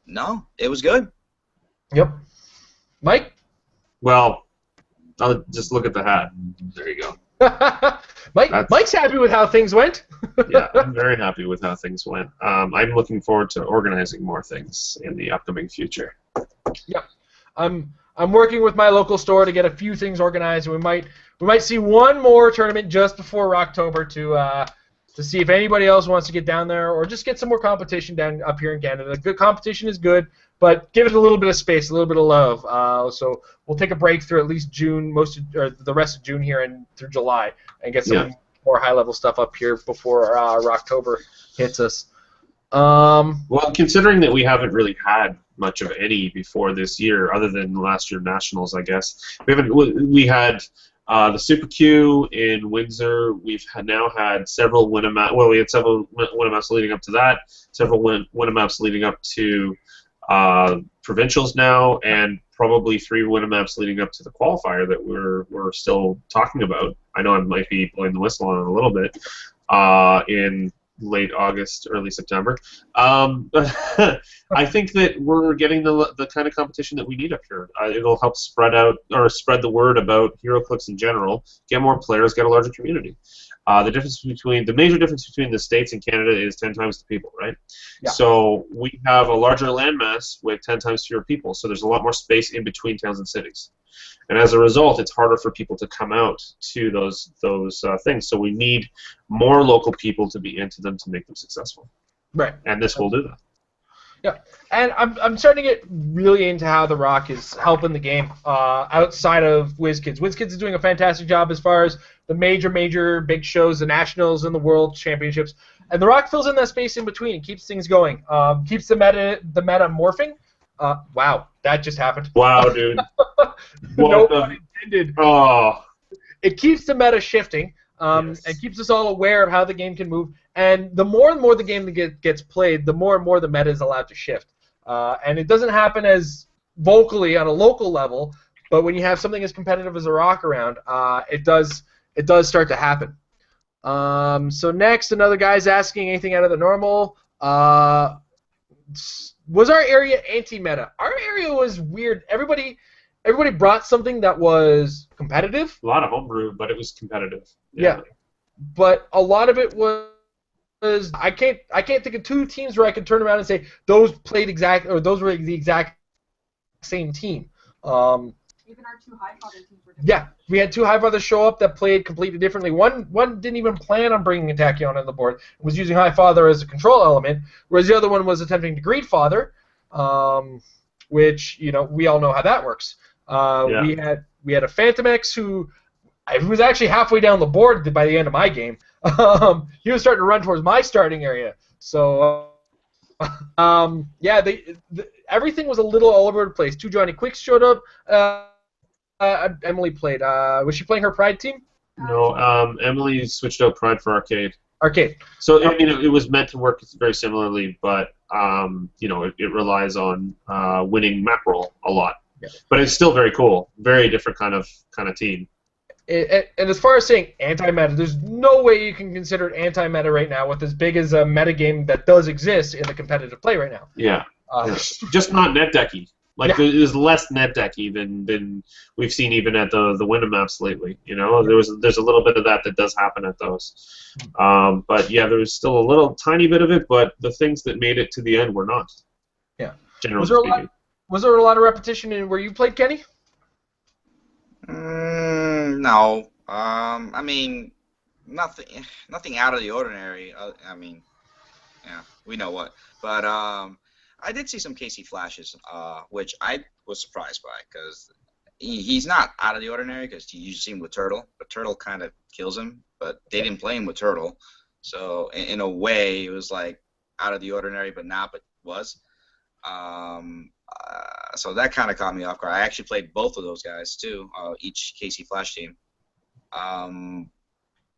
Speaker 3: No, it was good.
Speaker 1: Yep. Mike?
Speaker 2: Well, I'll just look at the hat. There you go.
Speaker 1: Mike's happy with how things went.
Speaker 2: Yeah, I'm very happy with how things went. I'm looking forward to organizing more things in the upcoming future.
Speaker 1: Yeah, I'm working with my local store to get a few things organized. We might see one more tournament just before Roctober to see if anybody else wants to get down there or just get some more competition down up here in Canada. Good competition is good, but give it a little bit of space, a little bit of love. So we'll take a break through at least June, the rest of June here and through July, and get some more high-level stuff up here before Roctober hits us.
Speaker 2: Well, considering that we haven't really had much of any before this year, other than last year Nationals, I guess we had The Super Q in Windsor, we've now had several Winamaps. Well, we had several Winamaps leading up to that, several Winamaps leading up to Provincials now, and probably 3 Winamaps leading up to the qualifier that we're still talking about. I know I might be blowing the whistle on it a little bit in late August, early September. I think that we're getting the kind of competition that we need up here. It'll help spread the word about Heroclix in general, get more players, get a larger community. The major difference between the States and Canada is 10 times the people, right?
Speaker 1: Yeah.
Speaker 2: So we have a larger landmass with 10 times fewer people, so there's a lot more space in between towns and cities. And as a result, it's harder for people to come out to those things. So we need more local people to be into them to make them successful.
Speaker 1: Right.
Speaker 2: And this will do that.
Speaker 1: Yeah, and I'm starting to get really into how The Rock is helping the game outside of WizKids. WizKids is doing a fantastic job as far as the major big shows, the Nationals and the World Championships. And The Rock fills in that space in between and keeps things going. Keeps the meta morphing. Wow, that just happened.
Speaker 2: Wow, dude.
Speaker 1: No pun intended.
Speaker 2: Oh.
Speaker 1: It keeps the meta shifting.
Speaker 2: Yes.
Speaker 1: And keeps us all aware of how the game can move. And the more and more the game gets played, the more and more the meta is allowed to shift. And it doesn't happen as vocally on a local level, but when you have something as competitive as a Rock around, it does start to happen. So next, another guy's asking anything out of the normal. Was our area anti-meta? Our area was weird. Everybody brought something that was competitive.
Speaker 2: A lot of homebrew, but it was competitive.
Speaker 1: Yeah. But a lot of it was I can't think of 2 teams where I could turn around and say those were the exact same team.
Speaker 5: Even our 2 Highfather teams were different.
Speaker 1: Yeah, we had 2 Highfathers show up that played completely differently. One didn't even plan on bringing a Tachyon on the board, was using Highfather as a control element, whereas the other one was attempting to Greed Father, which we all know how that works. We had a Phantom X who was actually halfway down the board by the end of my game. He was starting to run towards my starting area. So, everything was a little all over the place. 2 Johnny Quicks showed up. Emily played. Was she playing her Pride team?
Speaker 2: No, Emily switched out Pride for Arcade.
Speaker 1: Arcade.
Speaker 2: So it was meant to work very similarly, but it relies on winning map roll a lot.
Speaker 1: Yeah.
Speaker 2: But it's still very cool. Very different kind of team.
Speaker 1: And as far as saying anti-meta, there's no way you can consider it anti-meta right now with as big as a metagame that does exist in the competitive play right now.
Speaker 2: Yeah. Just not net decky. There's less net decky than we've seen even at the Winamaps lately. There's a little bit of that does happen at those. But yeah, there was still a little tiny bit of it, but the things that made it to the end were not.
Speaker 1: Yeah.
Speaker 2: Generally speaking.
Speaker 1: Was there a lot of repetition in where you played, Kenny?
Speaker 3: No. I mean, nothing out of the ordinary. We know what. But I did see some Casey flashes, which I was surprised by, because he's not out of the ordinary, because you usually see him with Turtle, but Turtle kind of kills him, but they didn't play him with Turtle. So in a way, it was like out of the ordinary, but not, but was. So that kind of caught me off guard. I actually played both of those guys too, each KC Flash team. Some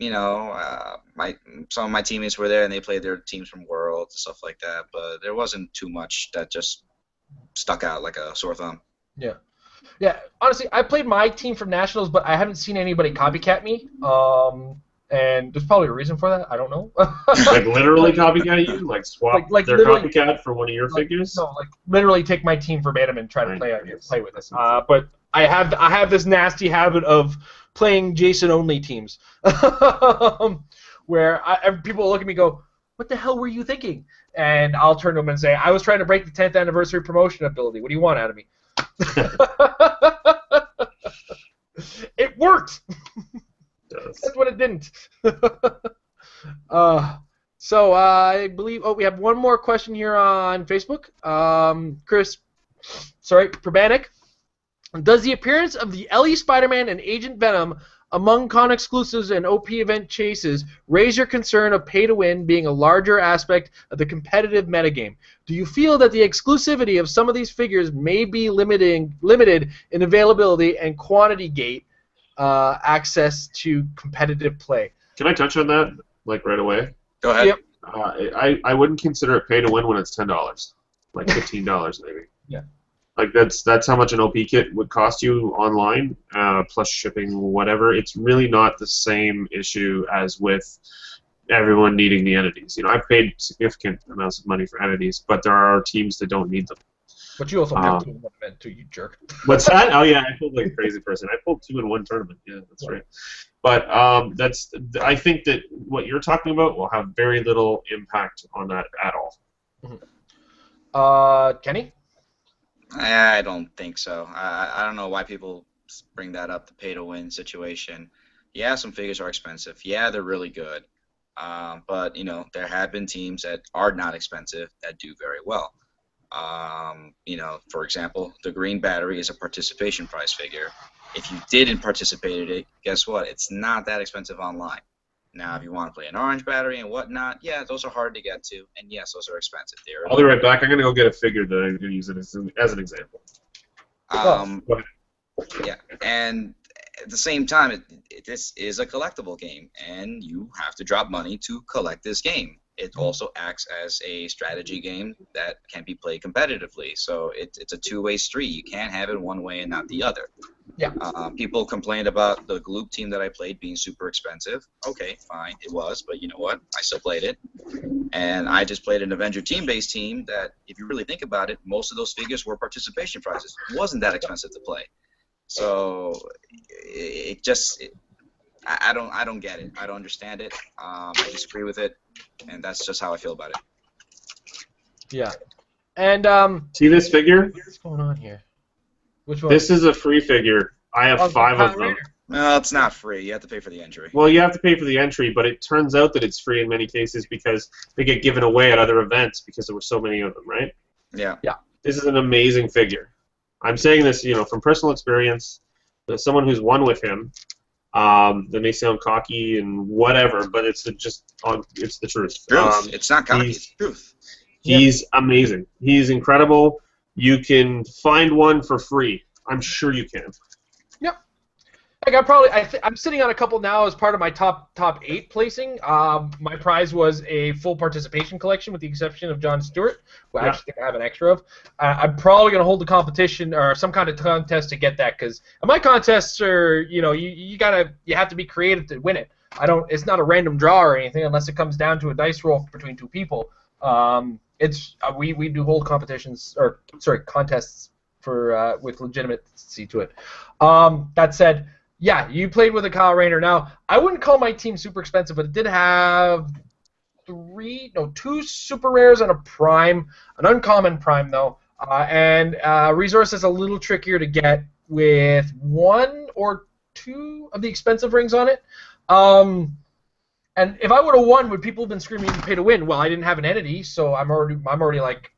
Speaker 3: of my teammates were there and they played their teams from Worlds and stuff like that, but there wasn't too much that just stuck out like a sore thumb.
Speaker 1: Yeah. Yeah, honestly, I played my team from Nationals, but I haven't seen anybody copycat me. And there's probably a reason for that. I don't know.
Speaker 2: Like literally copycat you? Like swap
Speaker 1: like
Speaker 2: their copycat for one of your figures?
Speaker 1: No, like literally take my team verbatim and try to play with us. But I have this nasty habit of playing Jason-only teams, where people look at me and go, "What the hell were you thinking?" And I'll turn to them and say, "I was trying to break the 10th anniversary promotion ability. What do you want out of me?" It worked. That's what it didn't. So I believe. Oh, we have one more question here on Facebook. Probanik. Does the appearance of the Ellie Spider-Man and Agent Venom among con exclusives and OP event chases raise your concern of pay-to-win being a larger aspect of the competitive metagame? Do you feel that the exclusivity of some of these figures may be limited in availability and quantity gate access to competitive play.
Speaker 2: Can I touch on that like right away?
Speaker 3: Go ahead.
Speaker 1: Yep.
Speaker 2: I wouldn't consider it pay to win when it's $10, like $15 maybe.
Speaker 1: Yeah.
Speaker 2: Like that's how much an OP kit would cost you online, plus shipping, whatever. It's really not the same issue as with everyone needing the entities. You know, I've paid significant amounts of money for entities, but there are teams that don't need them.
Speaker 1: But you also have 2 in one event too, you jerk.
Speaker 2: What's that? Oh yeah, I pulled like a crazy person. I pulled 2 in one tournament. Yeah, that's right. But I think that what you're talking about will have very little impact on that at all.
Speaker 1: Kenny?
Speaker 3: I don't think so. I don't know why people bring that up, the pay-to-win situation. Yeah, some figures are expensive. Yeah, they're really good. But, you know, there have been teams that are not expensive that do very well. You know, for example, the green battery is a participation prize figure. If you didn't participate in it, guess what? It's not that expensive online. Now, if you want to play an orange battery and whatnot, yeah, those are hard to get to, and yes, those are expensive.
Speaker 2: I'll be right back. I'm going to go get a figure that I'm going to use it as an example.
Speaker 3: Yeah, and at the same time, this is a collectible game, and you have to drop money to collect this game. It also acts as a strategy game that can be played competitively, so it's a two-way street. You can't have it one way and not the other.
Speaker 1: Yeah.
Speaker 3: People complained about the Gloop team that I played being super expensive. Okay, fine, it was, but you know what? I still played it. And I just played an Avenger team-based team that, if you really think about it, most of those figures were participation prizes. It wasn't that expensive to play. So I don't get it. I don't understand it. I disagree with it, and that's just how I feel about it.
Speaker 1: Yeah. And
Speaker 2: see this figure?
Speaker 1: What's going on here? Which one?
Speaker 2: This is a free figure. I have 5 of them.
Speaker 3: No, it's not free. You have to pay for the entry.
Speaker 2: Well, you have to pay for the entry, but it turns out that it's free in many cases because they get given away at other events because there were so many of them, right?
Speaker 3: Yeah.
Speaker 1: Yeah.
Speaker 2: This is an amazing figure. I'm saying this, you know, from personal experience, as someone who's won with him. That may sound cocky and whatever, but it's the truth.
Speaker 3: Truth. It's not cocky. It's truth.
Speaker 2: He's amazing. He's incredible. You can find one for free. I'm sure you can.
Speaker 1: Yep. Like I'm sitting on a couple now as part of my top 8 placing. My prize was a full participation collection, with the exception of John Stewart, who I actually think I have an extra of. I'm probably going to hold a competition or some kind of contest to get that, because my contests are, you know, you have to be creative to win it. It's not a random draw or anything unless it comes down to a dice roll between 2 people. We do hold competitions contests for with legitimacy to it. That said. Yeah, you played with a Kyle Rayner. Now, I wouldn't call my team super expensive, but it did have 2 super rares and a prime, an uncommon prime though, and resource is a little trickier to get with 1 or 2 of the expensive rings on it. And if I would have won, would people have been screaming pay to win? Well, I didn't have an entity, so I'm already like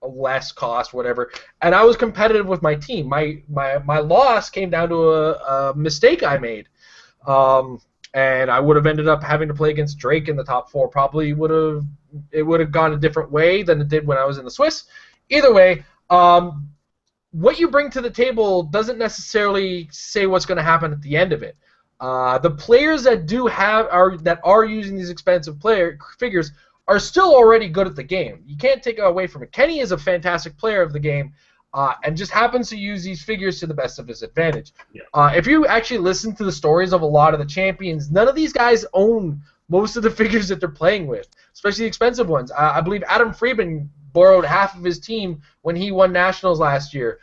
Speaker 1: a less cost, whatever. And I was competitive with my team. My loss came down to a mistake I made. And I would have ended up having to play against Drake in the top 4. Probably would have gone a different way than it did when I was in the Swiss. Either way, what you bring to the table doesn't necessarily say what's going to happen at the end of it. The players that are using these expensive figures are still already good at the game. You can't take it away from it. Kenny is a fantastic player of the game, and just happens to use these figures to the best of his advantage.
Speaker 2: Yeah.
Speaker 1: If you actually listen to the stories of a lot of the champions, none of these guys own most of the figures that they're playing with, especially the expensive ones. I believe Adam Friedman borrowed half of his team when he won Nationals last year.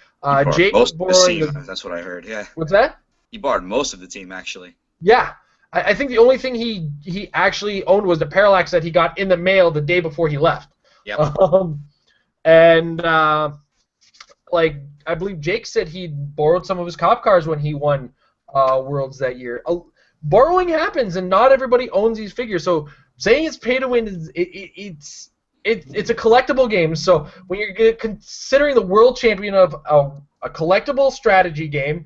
Speaker 1: Jake was borrowing.
Speaker 3: That's what I heard, yeah.
Speaker 1: What's that?
Speaker 3: He borrowed most of the team, actually.
Speaker 1: Yeah. I think the only thing he actually owned was the parallax that he got in the mail the day before he left.
Speaker 3: Yep.
Speaker 1: Like I believe Jake said he borrowed some of his cop cars when he won Worlds that year. Borrowing happens, and not everybody owns these figures. So saying it's pay to win it's a collectible game. So when you're considering the world champion of a collectible strategy game,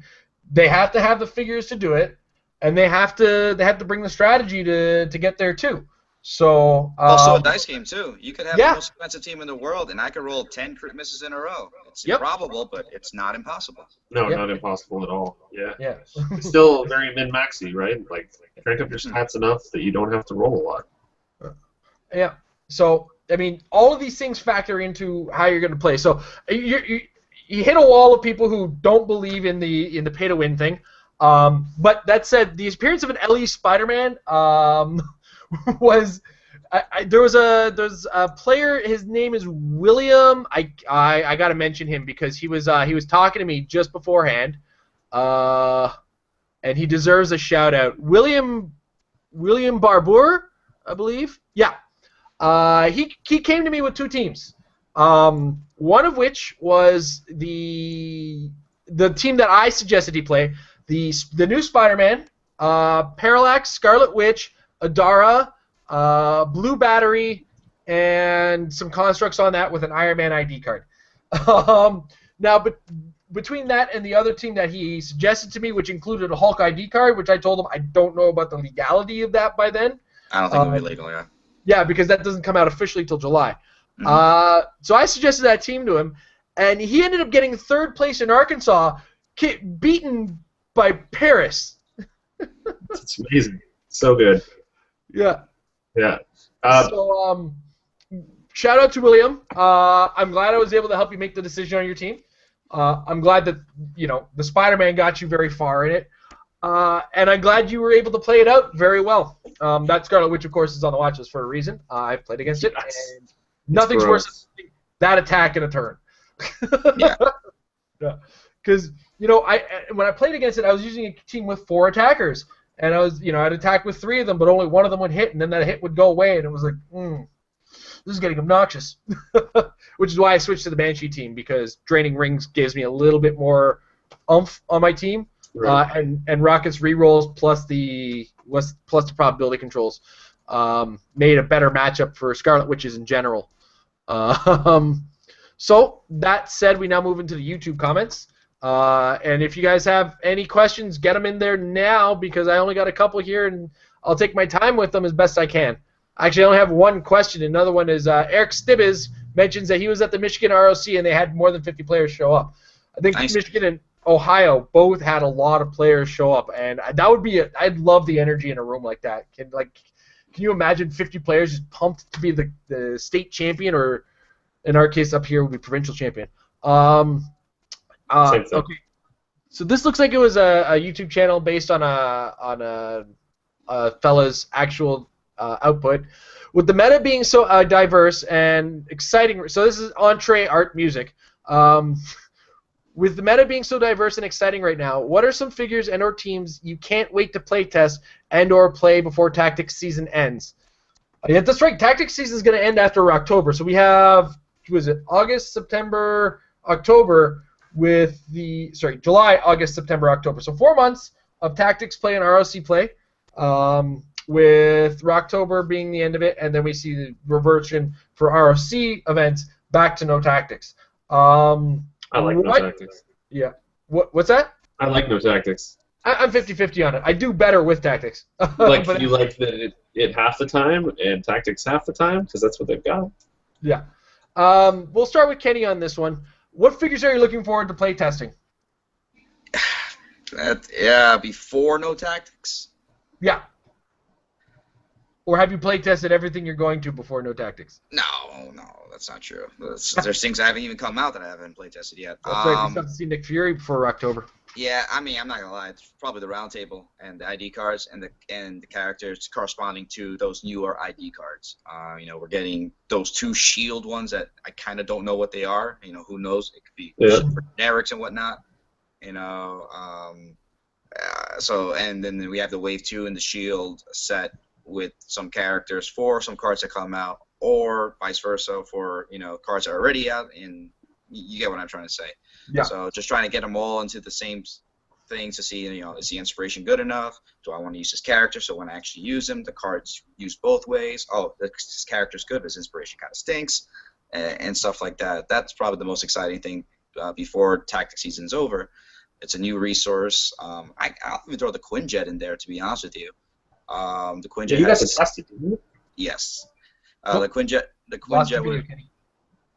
Speaker 1: they have to have the figures to do it. And they have to bring the strategy to get there too. So
Speaker 3: Also a dice game too. You could have
Speaker 1: yeah.
Speaker 3: the most expensive team in the world, and I could roll 10 crit misses in a row. It's
Speaker 1: Yep.
Speaker 3: improbable, but it's not impossible.
Speaker 2: No,
Speaker 1: Yep.
Speaker 2: not impossible at all. Yeah.
Speaker 1: Yeah.
Speaker 2: It's still very min-maxy, right? Like, crank up your stats enough that you don't have to roll a lot.
Speaker 1: Yeah. So, I mean, all of these things factor into how you're going to play. So, you hit a wall of people who don't believe in the pay-to-win thing. But that said, the appearance of an LE Spider-Man was... there's a player. His name is William. I got to mention him because he was talking to me just beforehand, and he deserves a shout out. William Barbour, I believe. Yeah. He came to me with two teams. One of which was the team that I suggested he play. The new Spider-Man, Parallax, Scarlet Witch, Adara. Blue Battery, and some constructs on that with an Iron Man ID card. Now, between that and the other team that he suggested to me, which included a Hulk ID card, which I told him I don't know about the legality of that by then.
Speaker 3: I don't think it'll be legal, yeah.
Speaker 1: Yeah, because that doesn't come out officially till July.
Speaker 3: Mhm.
Speaker 1: So I suggested that team to him, and he ended up getting third place in Arkansas, beaten by Paris.
Speaker 2: It's amazing. So good.
Speaker 1: Yeah.
Speaker 2: Yeah.
Speaker 1: So, shout out to William. I'm glad I was able to help you make the decision on your team. I'm glad that the Spider-Man got you very far in it, and I'm glad you were able to play it out very well. That Scarlet Witch, of course, is on the watch list for a reason. I've played against it, and nothing's worse than that attack in a turn.
Speaker 3: Yeah.
Speaker 1: Because when I played against it, I was using a team with 4 attackers. And I'd attack with 3 of them, but only one of them would hit, and then that hit would go away, and it was like, this is getting obnoxious. Which is why I switched to the Banshee team, because Draining Rings gives me a little bit more oomph on my team,
Speaker 2: Right.
Speaker 1: and Rocket's rerolls plus the probability controls made a better matchup for Scarlet Witches in general. So that said, we now move into the YouTube comments. And if you guys have any questions, get them in there now, because I only got a couple here, and I'll take my time with them as best I can. Actually, I only have one question. Another one is Eric Stibbiz mentions that he was at the Michigan ROC and they had more than 50 players show up. I think
Speaker 3: Nice.
Speaker 1: Michigan and Ohio both had a lot of players show up, and that would be I'd love the energy in a room like that. Can you imagine 50 players just pumped to be the state champion, or in our case up here would be provincial champion?
Speaker 2: Same thing.
Speaker 1: Okay, so this looks like it was a YouTube channel based on a fella's actual output. With the meta being so diverse and exciting, so this is entree art music. With the meta being so diverse and exciting right now, what are some figures and/or teams you can't wait to play test and/or play before Tactics season ends? Yeah, that's right. Tactics season is going to end after October, so we have August, September, October. July, August, September, October. So 4 months of Tactics play and ROC play, with Rocktober being the end of it, and then we see the reversion for ROC events back to no Tactics.
Speaker 2: I like no tactics.
Speaker 1: Yeah. What's that?
Speaker 2: I like no tactics.
Speaker 1: I'm 50-50 on it. I do better with Tactics.
Speaker 2: Like,
Speaker 1: But-
Speaker 2: you like that it half the time and tactics half the time, because that's what they've got.
Speaker 1: Yeah. We'll start with Kenny on this one. What figures are you looking forward to play testing?
Speaker 3: Before no Tactics.
Speaker 1: Yeah. Or have you play tested everything you're going to before no Tactics?
Speaker 3: No, that's not true. There's things that haven't even come out that I haven't play tested yet.
Speaker 1: That's right. We still have to see Nick Fury before October.
Speaker 3: Yeah, I mean, I'm not gonna lie. It's probably the round table and the ID cards and the characters corresponding to those newer ID cards. We're getting those 2 shield ones that I kind of don't know what they are. Who knows? It could be generics and whatnot. So, and then we have the Wave 2 and the shield set with some characters for some cards that come out, or vice versa for cards that are already out. And you get what I'm trying to say.
Speaker 1: Yeah.
Speaker 3: So just trying to get them all into the same thing to see, is the inspiration good enough? Do I want to use this character? So when I actually use him, the card's used both ways. Oh, this character's good, but his inspiration kind of stinks, and stuff like that. That's probably the most exciting thing before Tactics season's over. It's a new resource. I'll even throw the Quinjet in there, to be honest with you. The Quinjet.
Speaker 2: Yeah, you guys tested, didn't you?
Speaker 3: Yes.
Speaker 1: Nope.
Speaker 3: The Quinjet. The
Speaker 1: Lost
Speaker 3: Quinjet
Speaker 1: the video,
Speaker 3: was.
Speaker 1: Kenny.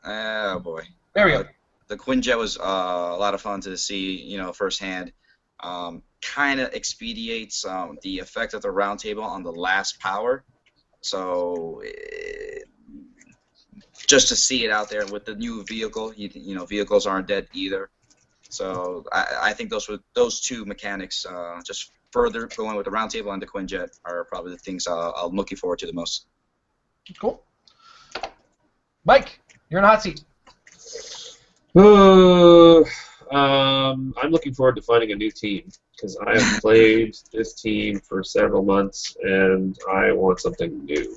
Speaker 3: Oh boy.
Speaker 1: There we go.
Speaker 3: The Quinjet was a lot of fun to see, firsthand. Kind of expedites the effect of the round table on the last power. So just to see it out there with the new vehicle, vehicles aren't dead either. So I think those two mechanics, just further going with the round table and the Quinjet, are probably the things I'm looking forward to the most.
Speaker 1: Cool. Mike, you're in a hot seat.
Speaker 2: I'm looking forward to finding a new team because I have played this team for several months and I want something new.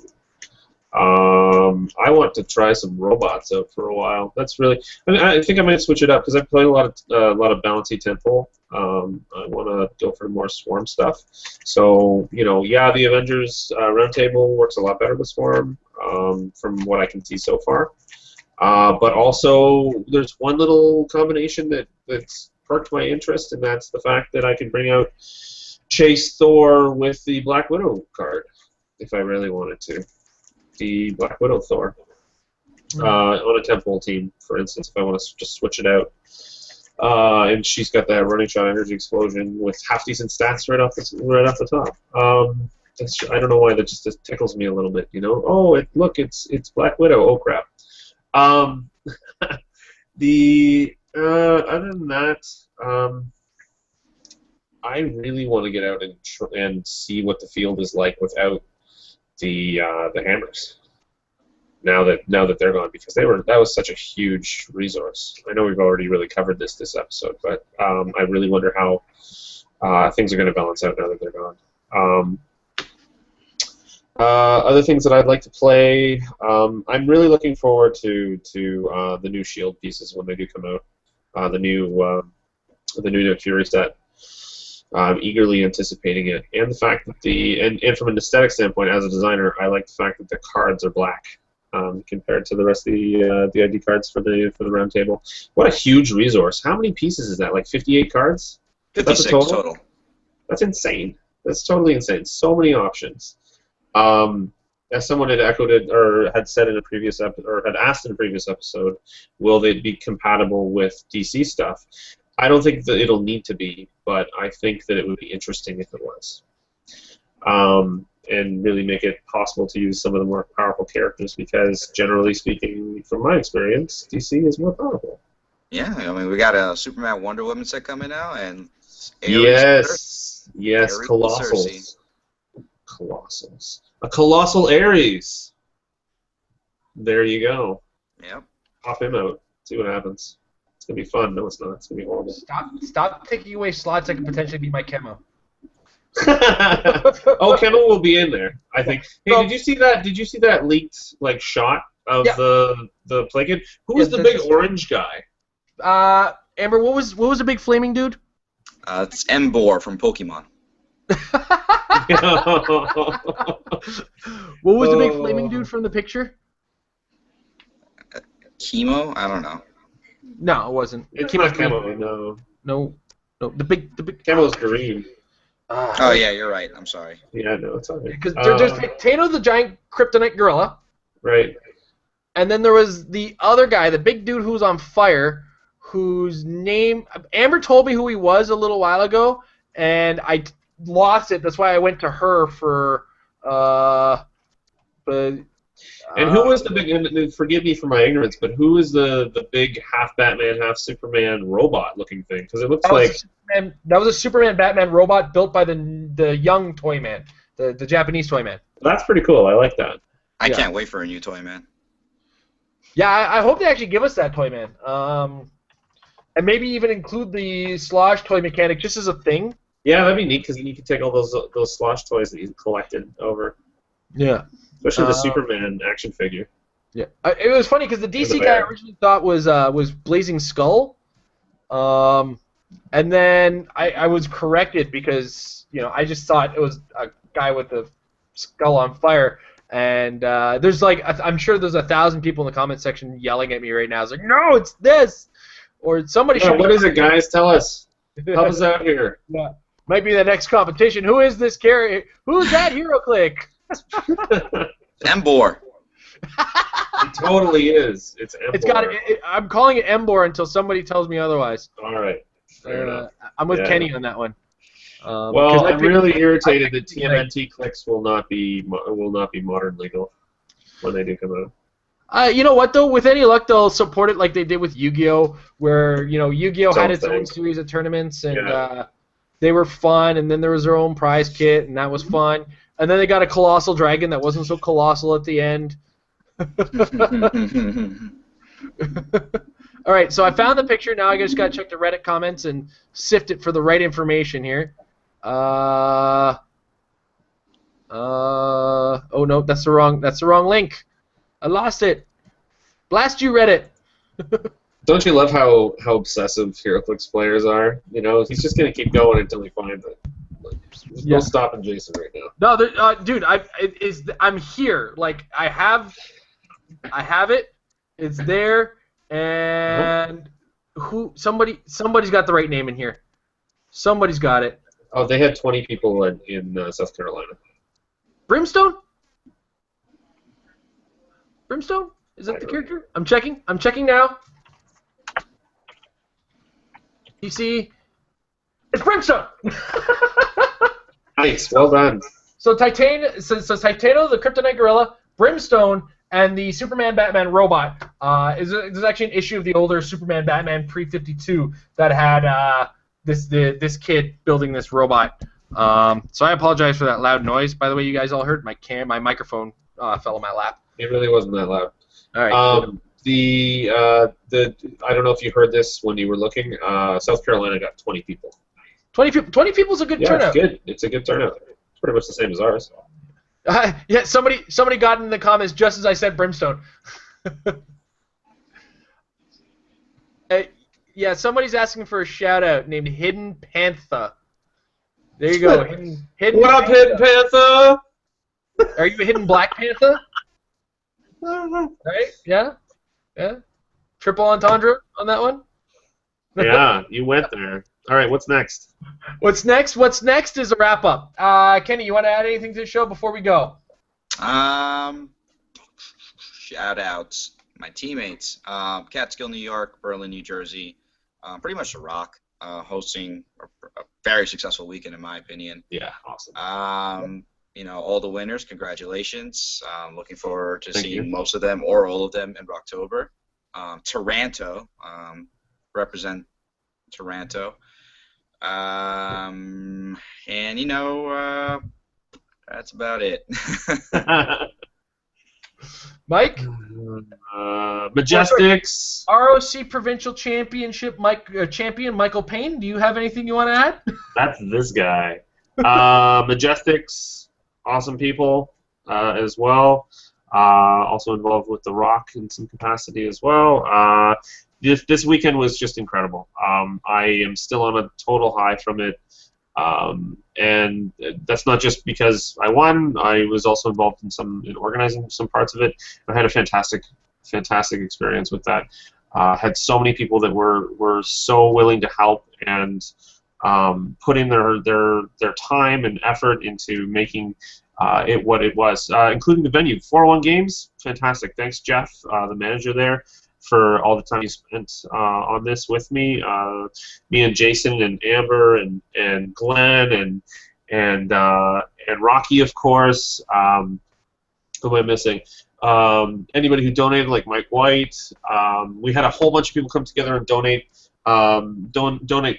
Speaker 2: I want to try some robots out for a while. That's really. I think I might switch it up because I've played a lot of Bounty Temple. I want to go for more Swarm stuff. So the Avengers Roundtable works a lot better with Swarm from what I can see so far. But also, there's one little combination that's perked my interest, and that's the fact that I can bring out Chase Thor with the Black Widow card if I really wanted to. The Black Widow Thor on a Temple team, for instance, if I want to just switch it out. And she's got that running shot energy explosion with half decent stats right off the top. I don't know why that just tickles me a little bit. Oh, look, it's Black Widow. Oh crap. Other than that, I really want to get out and see what the field is like without the hammers. Now that they're gone, because that was such a huge resource. I know we've already really covered this episode, but I really wonder how things are going to balance out now that they're gone. Other things that I'd like to play, I'm really looking forward to the new Shield pieces when they do come out. The new Nick Fury set. I'm eagerly anticipating it, and the fact that and from an aesthetic standpoint, as a designer, I like the fact that the cards are black compared to the rest of the ID cards for the round table. What a huge resource! How many pieces is that? Like 58 cards?
Speaker 3: 56 total.
Speaker 2: That's insane. That's totally insane. So many options. As someone had echoed it or had said in a previous or had asked in a previous episode, will they be compatible with DC stuff? I don't think that it'll need to be, but I think that it would be interesting if it was. And really make it possible to use some of the more powerful characters because, generally speaking, from my experience, DC is more powerful.
Speaker 3: Yeah, I mean, we got a Superman Wonder Woman set coming out, and Ares
Speaker 2: yes, Colossals. Colossals. A Colossal Ares. There you go.
Speaker 3: Yep. Pop
Speaker 2: him out. See what happens. It's gonna be fun. No, it's not. It's gonna be horrible.
Speaker 1: Stop taking away slots that could potentially be my camo.
Speaker 2: Oh, Kemmel will be in there, I think. Hey, did you see that? Did you see that leaked shot of the play kit? Who was the big orange guy?
Speaker 1: Amber, what was the big flaming dude?
Speaker 3: It's Embor from Pokemon.
Speaker 1: What was the big flaming dude from the picture?
Speaker 3: Chemo? I don't know.
Speaker 1: No, it wasn't.
Speaker 2: It's not Chemo.
Speaker 1: No. The big.
Speaker 2: Chemo's green.
Speaker 3: Oh yeah, you're right. I'm sorry.
Speaker 2: Yeah, no, it's alright.
Speaker 1: Because there's Thanos the giant kryptonite gorilla.
Speaker 2: Right.
Speaker 1: And then there was the other guy, the big dude who was on fire, whose name Amber told me who he was a little while ago, and I lost it. That's why I went to her for.
Speaker 2: And who was the big? And forgive me for my ignorance, but who is the big half Batman, half Superman robot-looking thing? Because it looks like
Speaker 1: that was a Superman Batman robot built by the young Toy Man, the Japanese Toy Man.
Speaker 2: That's pretty cool. I like that.
Speaker 3: I can't wait for a new Toy Man.
Speaker 1: Yeah, I hope they actually give us that Toy Man. And maybe even include the slosh toy mechanic just as a thing.
Speaker 2: Yeah, that'd be neat because then you could take all those slosh toys that you collected over.
Speaker 1: Yeah.
Speaker 2: Especially the Superman action figure.
Speaker 1: Yeah, it was funny because the DC guy I originally thought was Blazing Skull, and then I was corrected because I just thought it was a guy with a skull on fire, and there's I'm sure there's 1,000 people in the comment section yelling at me right now. It's like, no, it's this, or somebody should.
Speaker 2: What is it, guys? Tell us. Help us out here.
Speaker 1: Yeah, might be the next competition. Who is this character? Who is that Heroclix?
Speaker 3: Embor.
Speaker 2: It totally is. It's Embor.
Speaker 1: It's got. I'm calling it Embor until somebody tells me otherwise.
Speaker 2: All right. Fair enough.
Speaker 1: I'm with
Speaker 2: Yeah.
Speaker 1: Kenny on that one.
Speaker 2: Well, I'm really irritated that TMNT clicks will not be modern legal when they do come out.
Speaker 1: You know what though? With any luck, they'll support it like they did with Yu-Gi-Oh, where Yu-Gi-Oh had its own series of tournaments, and they were fun. And then there was their own prize kit, and that was fun. And then they got a colossal dragon that wasn't so colossal at the end. All right, so I found the picture. Now I just got to check the Reddit comments and sift it for the right information here. Oh no, that's the wrong link. I lost it. Blast you, Reddit.
Speaker 2: Don't you love how obsessive Heroclix players are? He's just gonna keep going until he finds it. No stopping Jason right now.
Speaker 1: No, dude, I'm here. Like I have it. It's there, and somebody's got the right name in here. Somebody's got it.
Speaker 2: Oh, they had 20 people in South Carolina.
Speaker 1: Brimstone? Brimstone? Is that the character? I'm checking now. You see, it's Brimstone.
Speaker 2: Nice, well done.
Speaker 1: So Titano, the Kryptonite Gorilla, Brimstone, and the Superman Batman robot. There's actually an issue of the older Superman Batman pre-52 that had this kid building this robot. So I apologize for that loud noise. By the way, you guys all heard my microphone fell on my lap.
Speaker 2: It really wasn't that loud.
Speaker 1: All right.
Speaker 2: I don't know if you heard this when you were looking. South Carolina got 20 people.
Speaker 1: 20 people's a good turnout.
Speaker 2: It's good. It's a good turnout. It's pretty much the same as ours.
Speaker 1: Yeah, somebody got in the comments just as I said Brimstone. Yeah, somebody's asking for a shout out named Hidden Panther. There you go. Hidden
Speaker 2: What up, Hidden Panther?
Speaker 1: Are you a Hidden Black Panther? Right? Yeah? Triple entendre on that one?
Speaker 2: Yeah, you went there. All right, what's next?
Speaker 1: What's next is a wrap-up. Kenny, you want to add anything to the show before we go?
Speaker 3: Shout-outs. My teammates. Catskill, New York, Berlin, New Jersey. Pretty much a rock. Hosting a very successful weekend, in my opinion.
Speaker 2: Yeah, awesome.
Speaker 3: All the winners, congratulations. Looking forward to
Speaker 2: Thank
Speaker 3: seeing
Speaker 2: you.
Speaker 3: most of them or all of them in Roctober. Toronto, represent Toronto. And that's about it.
Speaker 1: Mike?
Speaker 2: Majestics.
Speaker 1: ROC Provincial Championship champion Michael Payne, do you have anything you want to add?
Speaker 2: That's this guy. Majestics, awesome people as well. Also involved with The Rock in some capacity as well. This weekend was just incredible. I am still on a total high from it. And that's not just because I won. I was also involved in organizing some parts of it. I had a fantastic experience with that. Had so many people that were so willing to help and putting their time and effort into making it what it was, including the venue. 401 Games, fantastic. Thanks, Jeff, the manager there, for all the time you spent on this with me. Me and Jason and Amber and Glenn and Rocky, of course. Who am I missing? Anybody who donated, like Mike White. We had a whole bunch of people come together and donate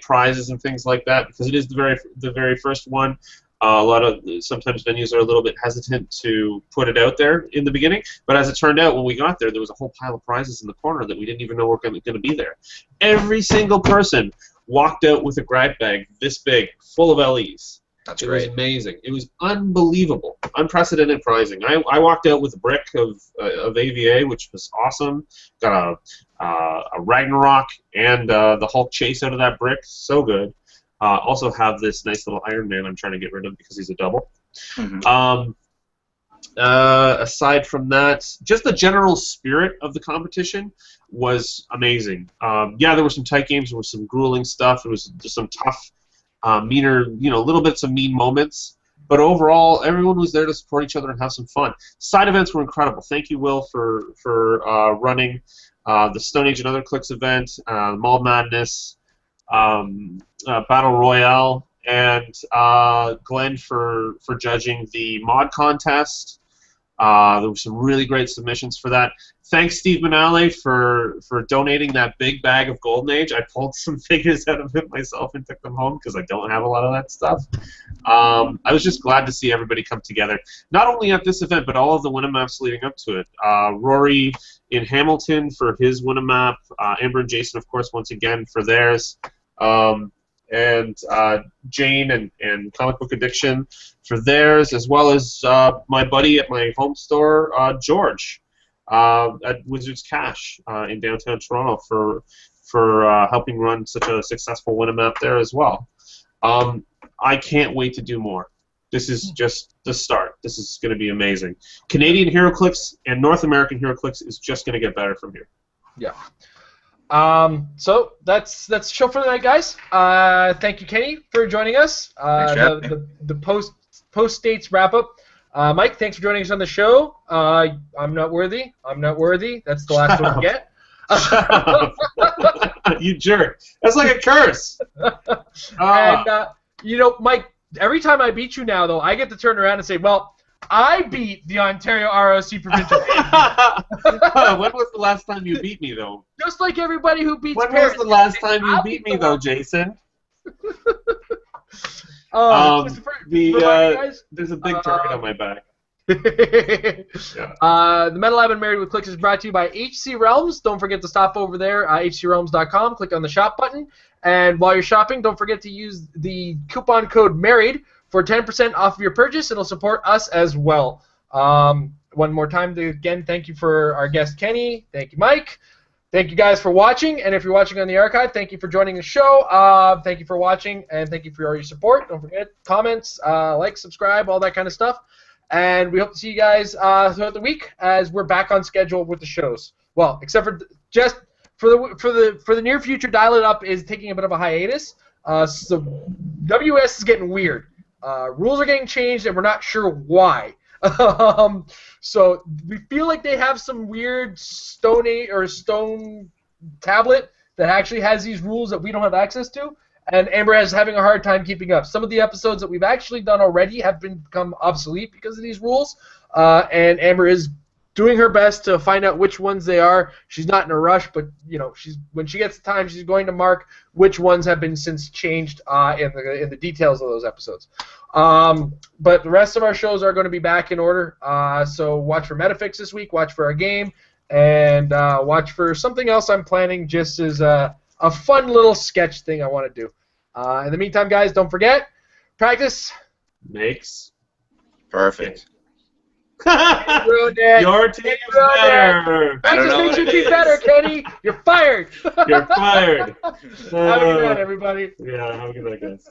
Speaker 2: prizes and things like that, because it is the very first one. Sometimes venues are a little bit hesitant to put it out there in the beginning, but as it turned out, when we got there was a whole pile of prizes in the corner that we didn't even know were going to be there. Every single person walked out with a grab bag this big, full of LEs.
Speaker 3: That's
Speaker 2: It
Speaker 3: great.
Speaker 2: was amazing. It was unbelievable. Unprecedented prizing. I walked out with a brick of AVA, which was awesome. Got a Ragnarok and the Hulk chase out of that brick. So good. Also have this nice little Iron Man I'm trying to get rid of because he's a double.
Speaker 3: Mm-hmm.
Speaker 2: Aside from that, just the general spirit of the competition was amazing. Yeah, there were some tight games. There was some grueling stuff. There was just some tough, meaner, little bits of mean moments. But overall, everyone was there to support each other and have some fun. Side events were incredible. Thank you, Will, for running the Stone Age and Other Clicks event, Mall Madness, Battle Royale, and Glenn for judging the mod contest. There were some really great submissions for that. Thanks, Steve Manale, for donating that big bag of Golden Age. I pulled some figures out of it myself and took them home because I don't have a lot of that stuff. I was just glad to see everybody come together, not only at this event, but all of the Winamaps leading up to it. Rory in Hamilton for his Winamap, Amber and Jason, of course, once again for theirs, and Jane and Comic Book Addiction for theirs, as well as my buddy at my home store, George, at Wizards Cash in downtown Toronto for helping run such a successful Winamap there as well. I can't wait to do more. This is just the start. This is going to be amazing. Canadian Heroclix and North American Heroclix is just going to get better from here.
Speaker 1: Yeah. So that's the show for the night, guys. Thank you, Kenny, for joining us. The post states wrap up. Mike, thanks for joining us on the show. I'm not worthy. I'm not worthy. That's the last one we get.
Speaker 2: You jerk. That's like a curse.
Speaker 1: And you know, Mike, every time I beat you now, though, I get to turn around and say, well, I beat the Ontario ROC Provincial.
Speaker 2: When was the last time you beat me, though?
Speaker 1: Just like everybody who beats
Speaker 2: When
Speaker 1: parents.
Speaker 2: was the last time you beat me, though, Jason?
Speaker 1: Guys,
Speaker 2: there's a big target on my back.
Speaker 1: The Metal Lab and Married with Clicks is brought to you by HC Realms. Don't forget to stop over there, hcrealms.com. Click on the shop button. And while you're shopping, don't forget to use the coupon code MARRIED for 10% off of your purchase. It'll support us as well. One more time, again, thank you for our guest, Kenny. Thank you, Mike. Thank you guys for watching. And if you're watching on the archive, thank you for joining the show. Thank you for watching, and thank you for all your support. Don't forget, comments, like, subscribe, all that kind of stuff. And we hope to see you guys throughout the week as we're back on schedule with the shows. Well, except for just for the near future, Dial It Up is taking a bit of a hiatus. So WS is getting weird. Rules are getting changed, and we're not sure why. So we feel like they have some weird stone tablet that actually has these rules that we don't have access to. And Amber is having a hard time keeping up. Some of the episodes that we've actually done already have become obsolete because of these rules. And Amber is doing her best to find out which ones they are. She's not in a rush, but you know, when she gets the time, she's going to mark which ones have been since changed in the details of those episodes. But the rest of our shows are going to be back in order. So watch for Metafix this week. Watch for our game, and watch for something else I'm planning, just as a fun little sketch thing I want to do. In the meantime, guys, don't forget, practice
Speaker 2: makes
Speaker 3: perfect.
Speaker 2: Your team's better.
Speaker 1: Practice makes your team better, Kenny. You're fired.
Speaker 2: You're fired.
Speaker 1: Have a good night, everybody.
Speaker 2: Yeah, have a good night, guys.